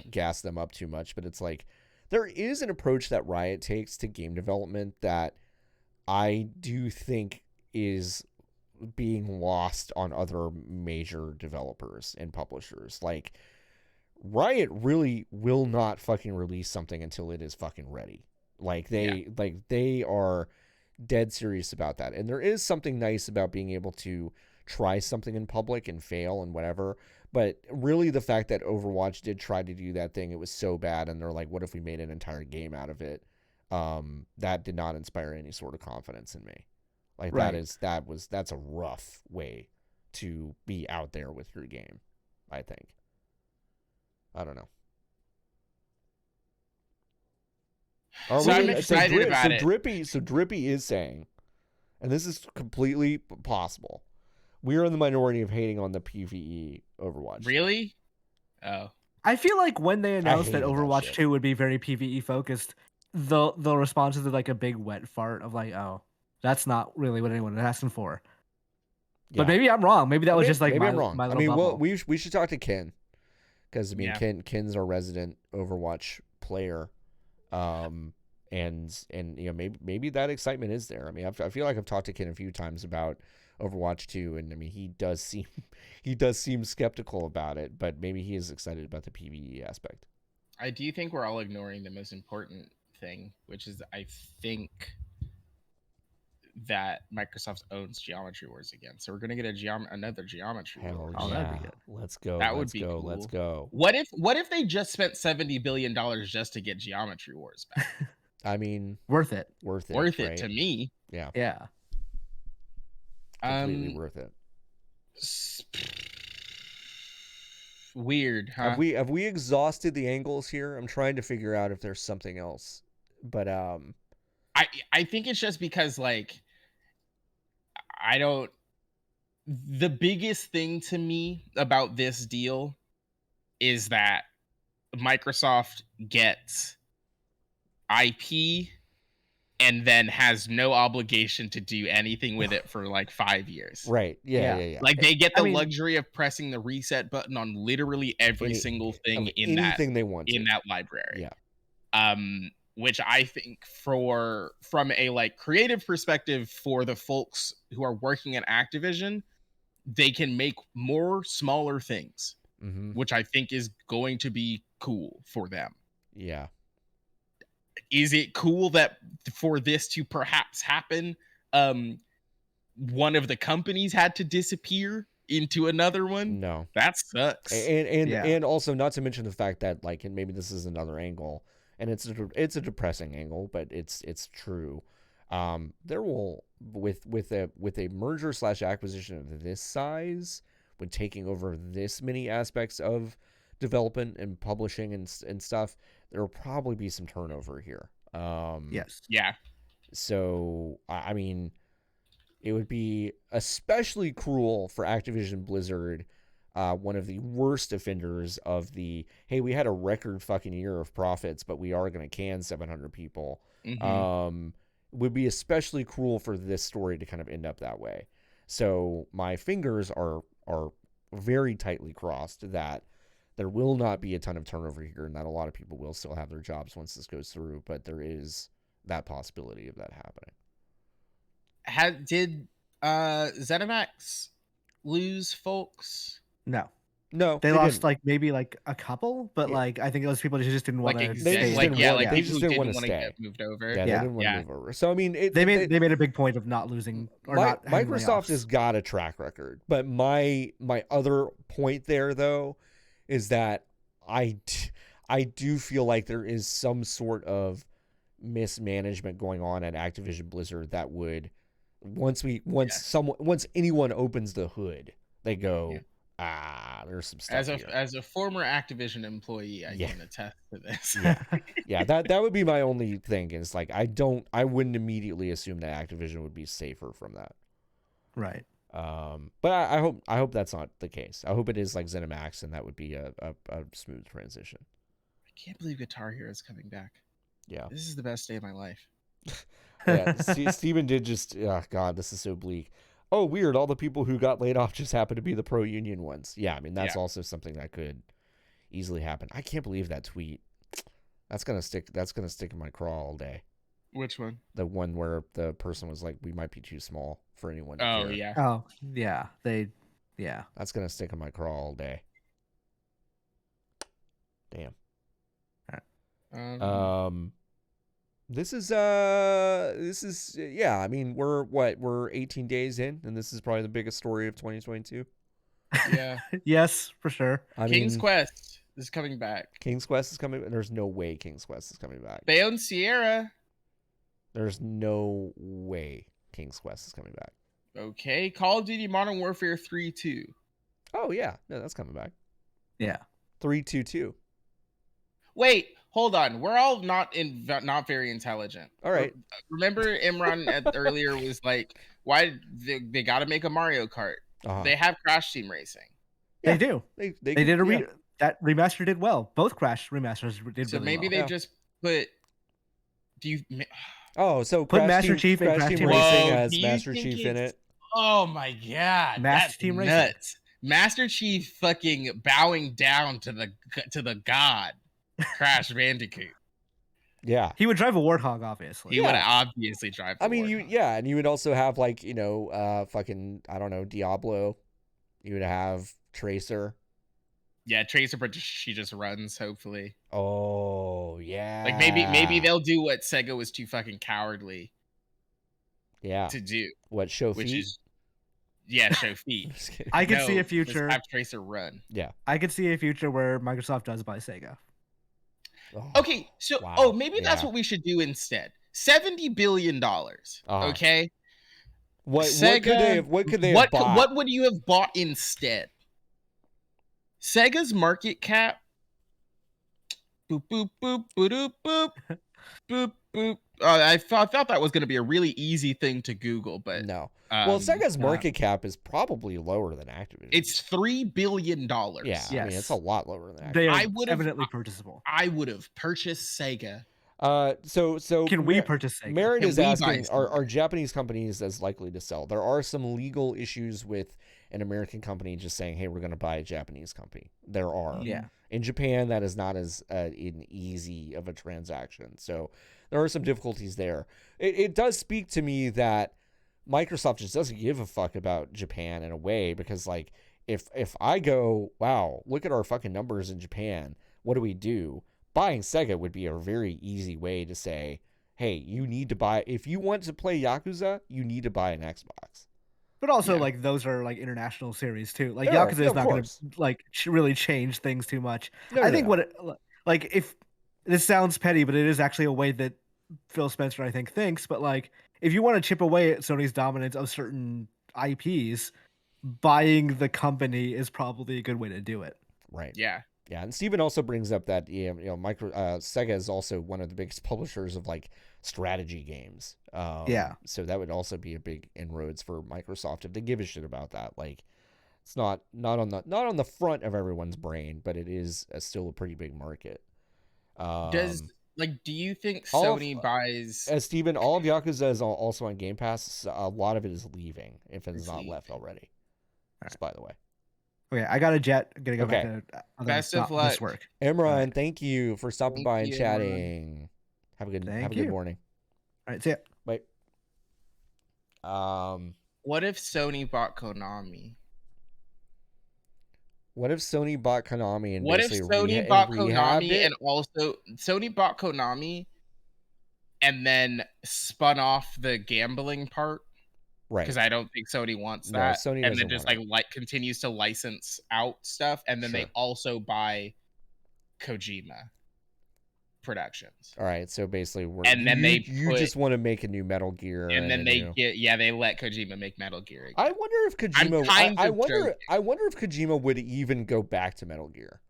gas them up too much. But it's like there is an approach that Riot takes to game development that I do think is being lost on other major developers and publishers. Like, Riot really will not fucking release something until it is fucking ready. Like they are dead serious about that. And there is something nice about being able to try something in public and fail and whatever. But really the fact that Overwatch did try to do that thing, it was so bad. And they're like, what if we made an entire game out of it? That did not inspire any sort of confidence in me. Like that's a rough way to be out there with your game, I think. I don't know. So I'm excited about it. Drippy is saying, and this is completely possible, we are in the minority of hating on the PvE Overwatch. Really? Oh. I feel like when they announced that hated that Overwatch shit. 2 would be very PvE focused, the responses are like a big wet fart of like, oh, that's not really what anyone was asking for. Yeah. But maybe I'm wrong. Maybe that was just like maybe my, I'm wrong. my I little mean, bubble. we should talk to Ken, because Ken's our resident Overwatch player, and maybe that excitement is there. I mean, I feel like I've talked to Ken a few times about Overwatch 2, and I mean he does seem skeptical about it, but maybe he is excited about the PvE aspect. I do think we're all ignoring the most important thing, which is I think that Microsoft owns Geometry Wars again. So we're gonna get another Geometry Wars. Oh, that'd be good. Let's go. That would be cool. Let's go. What if they just spent $70 billion just to get Geometry Wars back? I mean, worth it. Worth right? it to me. Yeah. Yeah. Completely worth it. Weird, huh? Have we exhausted the angles here? I'm trying to figure out if there's something else. But I think it's just because like the biggest thing to me about this deal is that Microsoft gets IP and then has no obligation to do anything with it for like 5 years. Right. Yeah. Yeah. Yeah. Yeah. Like they get I the mean- luxury of pressing the reset button on literally every Any- single thing of in that anything they want to. library. Yeah. Which I think from a like creative perspective for the folks who are working at Activision, they can make more smaller things, Mm-hmm. which I think is going to be cool for them. Yeah. Is it cool that for this to perhaps happen, one of the companies had to disappear into another one? No. That sucks. And also not to mention the fact that like, and maybe this is another angle, and it's a depressing angle, but it's true. There will with a merger / acquisition of this size, when taking over this many aspects of development and publishing and stuff, there will probably be some turnover here. Yes. Yeah. So I mean, it would be especially cruel for Activision Blizzard, one of the worst offenders of the, hey, we had a record fucking year of profits, but we are going to can 700 people. Mhm. Would be especially cruel for this story to kind of end up that way. So my fingers are very tightly crossed that there will not be a ton of turnover here, and that a lot of people will still have their jobs once this goes through. But there is that possibility of that happening. Did ZeniMax lose folks? No, They lost didn't. like maybe like a couple, but Yeah. like I think those people just didn't want to Like They stay. just like didn't yeah, want- like they people just who didn't wanna wanna stay. get moved over. Yeah, they Yeah. didn't want to Yeah. move over. So I mean, They made a big point of not losing or not having Microsoft layoffs. has got a track record. But my other point there though is that I do feel like there is some sort of mismanagement going on at Activision Blizzard that would once anyone opens the hood, they go, there's some stuff here. As a former Activision employee, I Yeah. can attest to this. Yeah, that would be my only thing. Is like I wouldn't immediately assume that Activision would be safer from that. Right. But I hope that's not the case. I hope it is like ZeniMax, and that would be a smooth transition. I can't believe Guitar Hero is coming back. Yeah. This is the best day of my life. Yeah. Steven did just. Oh God, this is so bleak. Oh, weird. All the people who got laid off just happen to be the pro union ones. Yeah, I mean that's also something that could easily happen. I can't believe that tweet. That's gonna stick in my craw all day. Which one? The one where the person was like, "We might be too small for anyone to Oh care." yeah. Oh yeah. Yeah. That's gonna stick in my craw all day. Damn. This is yeah. I mean, we're 18 days in, and this is probably the biggest story of 2022. Yeah. Yes, for sure. King's Quest is coming back. King's Quest is coming. There's no way King's Quest is coming back. They own Sierra. There's no way King's Quest is coming back. Okay. Call of Duty Modern Warfare 3-2. Oh yeah, no, that's coming back. Yeah. 3-2-2. Wait, hold on. We're all not very intelligent. All right. Remember Imran earlier was like, why they got to make a Mario Kart? Uh-huh. They have Crash Team Racing. Yeah. They do. They did that remaster did well. Both Crash remasters did So really maybe well. they just put. Do you? Oh, so Put Crash Master Team, Chief and Crash Crash Team Team Racing Whoa, has do you Master think Chief in it's- it. Oh my god, Master that's Team Racing. nuts! Master Chief fucking bowing down to the god, Crash Bandicoot. Yeah. He would drive a Warthog, obviously. He would obviously drive. I mean, Warthog. and you would also have like fucking I don't know Diablo. You would have Tracer. Yeah, Tracer, but she just runs. Hopefully, Oh yeah. like maybe they'll do what Sega was too fucking cowardly. Yeah. To do What show which feet? is show feet. Just kidding. I could see No, a just future. have Tracer run. Yeah. I could see a future where Microsoft does buy Sega. Oh, Okay, so wow. maybe that's Yeah. what we should do instead. $70 billion. Uh-huh. Okay. What Sega, could they have bought? What would you have bought instead? Sega's market cap. Boop boop boop boop boop boop boop I thought that was going to be a really easy thing to Google, but No. Well, Sega's uh, market cap is probably lower than Activision. it's $3 billion. Yeah, I mean, it's a Yes. lot lower than They Activision. are evidently purchasable. I would have purchased Sega. So Can we purchase Sega? Merit Can is we buy asking, Sega? are Japanese companies as likely to sell? There are some legal issues with an American company just saying, "Hey, we're going to buy a Japanese company." There are. Yeah. In Japan, that is not as an easy of a transaction. So there are some difficulties there. It does speak to me that Microsoft just doesn't give a fuck about Japan in a way, because like if I go, wow, look at our fucking numbers in Japan, what do we do? Buying Sega would be a very easy way to say, hey, you need to buy, if you want to play Yakuza, you need to buy an Xbox. But also, Yeah. like, those are like international series too. Like, They are, Yakuza is of not going to course. like really change things too much. No, I no, think no. what it, like if this sounds petty, but it is actually a way that Phil Spencer, I think, thinks. But like, if you want to chip away at Sony's dominance of certain IPs, buying the company is probably a good way to do it. Right. Yeah. Yeah, and Steven also brings up that Sega is also one of the biggest publishers of like strategy games. Yeah. So that would also be a big inroads for Microsoft if they give a shit about that. Like, it's not on the front of everyone's brain, but it is still a pretty big market. Do you think all of- Sony buys As Steven, all of Yakuza is also on Game Pass. A lot of it is leaving if it's It's not leaving. left already. All Just by the way. Okay, I got a jet. Gonna go Okay. back to other Best of this luck. work. Emron, right. thank you for stopping Thank by and you, Emron. chatting. Have a good Thank good you. morning. All right, see ya. Bye. What if Sony bought Konami? What if Sony bought Konami and What if basically Sony bought rehabbed Konami it? and also Sony bought Konami and then spun off the gambling part? Right. Because I don't think Sony wants No, that. Sony and doesn't then just want like continues to license out stuff, and then they Sure. also buy Kojima Productions. All right, so basically, you just want to make a new Metal Gear, and then they new... they let Kojima make Metal Gear again. I wonder if Kojima. I wonder if Kojima would even go back to Metal Gear.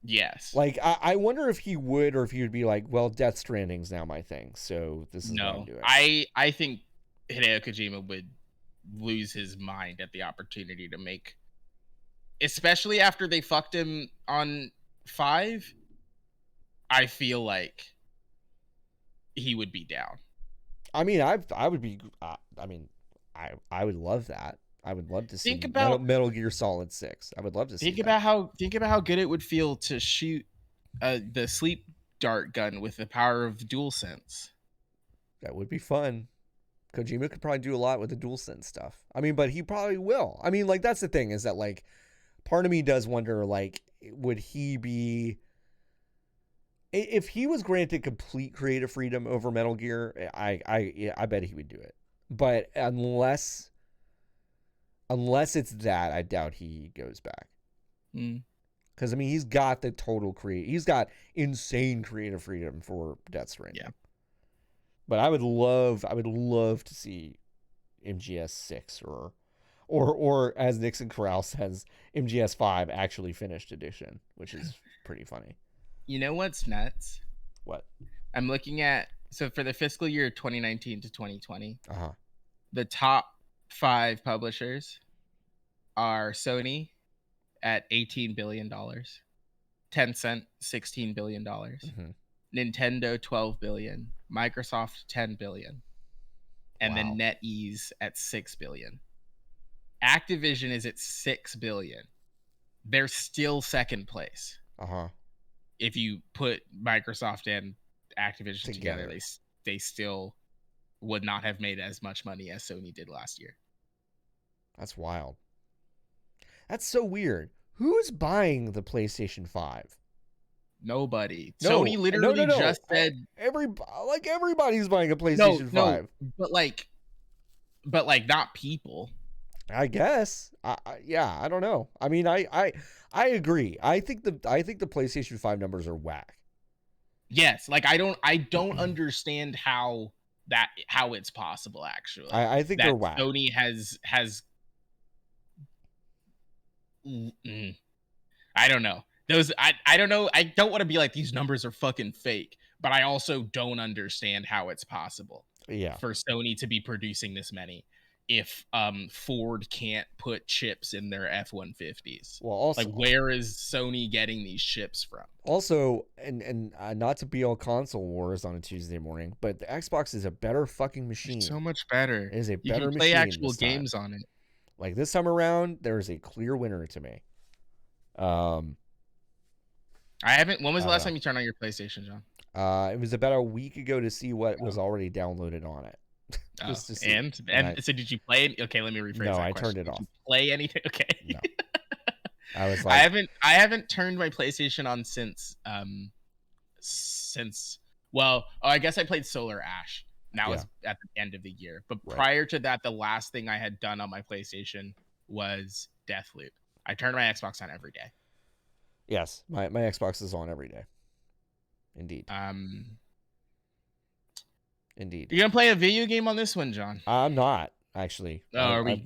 Yes. Like, I wonder if he would, or if he would be like, well, Death Stranding's now my thing, so this is what I'm doing. I think Hideo Kojima would lose his mind at the opportunity to make, especially after they fucked him on 5. I feel like he would be down. I mean, I would be. I would love that. I would love to see Metal Gear Solid 6. I would love to see. Think about how good it would feel to shoot the sleep dart gun with the power of DualSense. That would be fun. Kojima could probably do a lot with the DualSense stuff. I mean, but he probably will. I mean, like, that's the thing, is that, like, part of me does wonder, like, would he be, if he was granted complete creative freedom over Metal Gear, I bet he would do it. But unless it's that, I doubt he goes back. Because I mean, he's got insane creative freedom for Death Stranding. Yeah. But I would love to see MGS 6 or as Nixon Corral says, MGS 5 actually finished edition, which is pretty funny. You know what's nuts? What? I'm looking at, so for the fiscal year 2019 to 2020, the top 5 publishers are Sony at $18 billion, Tencent $16 billion, Nintendo $12 billion, Microsoft $10 billion, and then NetEase at $6 billion. Activision is at $6 billion. They're still second place. If you put Microsoft and Activision together, they still would not have made as much money as Sony did last year. That's wild. That's so weird. Who's buying the PlayStation 5? Nobody. Sony literally just said everybody's buying a PlayStation 5. But not people. I guess. I don't know. I mean, I agree. I think the PlayStation 5 numbers are whack. Yes, like I don't understand how it's possible, actually. I think they're whack. Sony has I don't know. I don't know. I don't want to be like, these numbers are fucking fake, but I also don't understand how it's possible Yeah. for Sony to be producing this many if Ford can't put chips in their F-150s. Well, Like, also, where is Sony getting these chips from? and not to be all console wars on a Tuesday morning, but the Xbox is a better fucking machine. So much better. It is a You can better play machine actual this time. games on it. Like this time around, there is a clear winner to me. I haven't. When was the I last don't time you turned on your PlayStation, John? It was about a week ago to see what Oh. was already downloaded on it. Just to see. And so did you play it? Okay, let me rephrase No, that I question. turned it Did off. you play anything? Okay. No. I was I like, haven't turned my PlayStation on since I guess I played Solar Ash. And that was at the end of the year. But Right. prior to that, the last thing I had done on my PlayStation was Deathloop. I turned my Xbox on every day. yes, my Xbox is on every day. Indeed. Indeed. You're gonna play a video game on this one, John? I'm not actually. Are we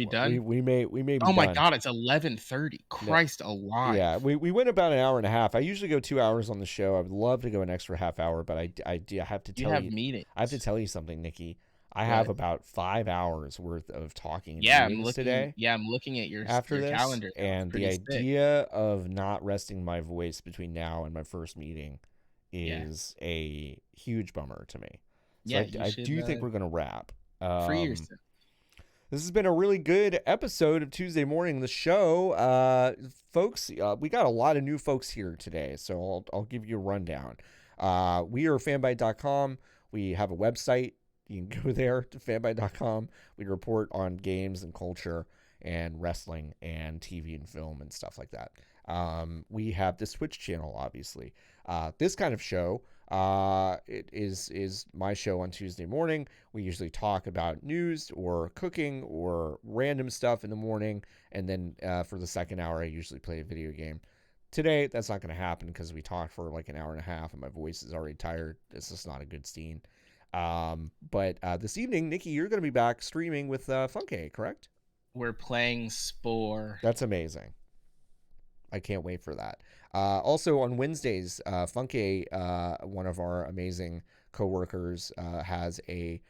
done? We may be. Oh my done. god, it's 11:30. Christ alive. Yeah, we went about an hour and a half. I usually go 2 hours on the show. I would love to go an extra half hour, but I have to tell you, meetings. I have to tell you something, Nikki. I have about 5 hours worth of talking meetings today. Yeah, I'm looking at your this, calendar, and the idea of not resting my voice between now and my first meeting is a huge bummer to me. So I do think we're gonna wrap. Free yourself. This has been a really good episode of Tuesday Morning, the show. Folks, we got a lot of new folks here today, so I'll give you a rundown. We are fanbyte.com. We have a website. You can go there to fanbyte.com. We report on games and culture and wrestling and TV and film and stuff like that. We have this Twitch channel, obviously. This kind of show, it is my show on Tuesday morning. We usually talk about news or cooking or random stuff in the morning, and then for the second hour, I usually play a video game. Today, that's not going to happen because we talked for like an hour and a half, and my voice is already tired. This is not a good scene. But this evening, Nikki, you're going to be back streaming with Funke, correct? We're playing Spore. That's amazing. I can't wait for that. Also on Wednesdays, Funke, one of our amazing coworkers, has a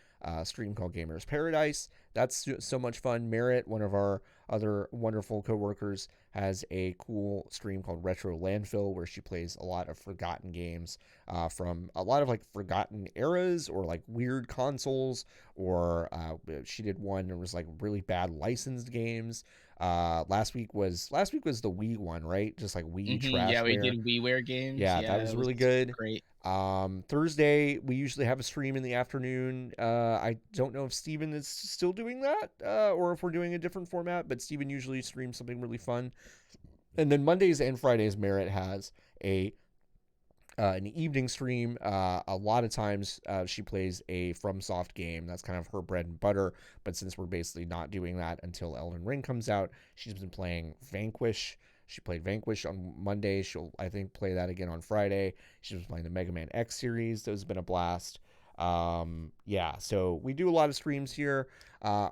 stream called Gamers Paradise. That's so much fun. Merritt, one of our other wonderful coworkers, has a cool stream called Retro Landfill, where she plays a lot of forgotten games from a lot of like forgotten eras or like weird consoles, or she did one that was like really bad licensed games. Last week was the Wii one, right? Just like Wii trash. Yeah, we did WiiWare games. Yeah, that was really good. Great. Thursday we usually have a stream in the afternoon. I don't know if Steven is still doing that, or if we're doing a different format, but Steven usually streams something really fun. And then Mondays and Fridays, Merritt has an evening stream. A lot of times she plays a FromSoft game. That's kind of her bread and butter. But since we're basically not doing that until Elden Ring comes out, she's been playing Vanquish. She played Vanquish on Monday. She'll, I think, play that again on Friday. She's been playing the Mega Man X series. Those have been a blast. Yeah, so we do a lot of streams here.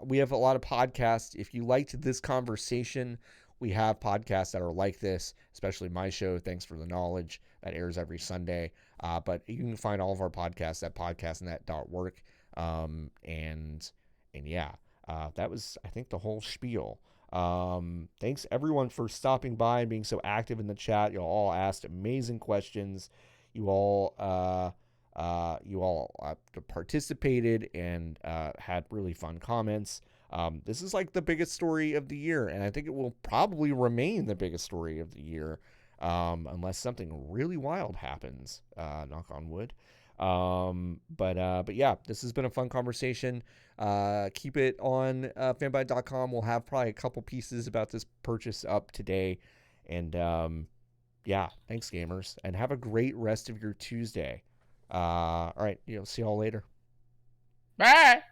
We have a lot of podcasts. If you liked this conversation, we have podcasts that are like this, especially my show, Thanks for the Knowledge, that airs every Sunday. But you can find all of our podcasts at podcastnet.work. And yeah, that was, I think, the whole spiel. Thanks everyone for stopping by and being so active in the chat. You all asked amazing questions. You all participated and had really fun comments. This is like the biggest story of the year, and I think it will probably remain the biggest story of the year, unless something really wild happens. Knock on wood. But yeah, this has been a fun conversation. Keep it on fanbyte.com. We'll have probably a couple pieces about this purchase up today. And yeah, thanks, gamers, and have a great rest of your Tuesday. All right, see y'all later. Bye.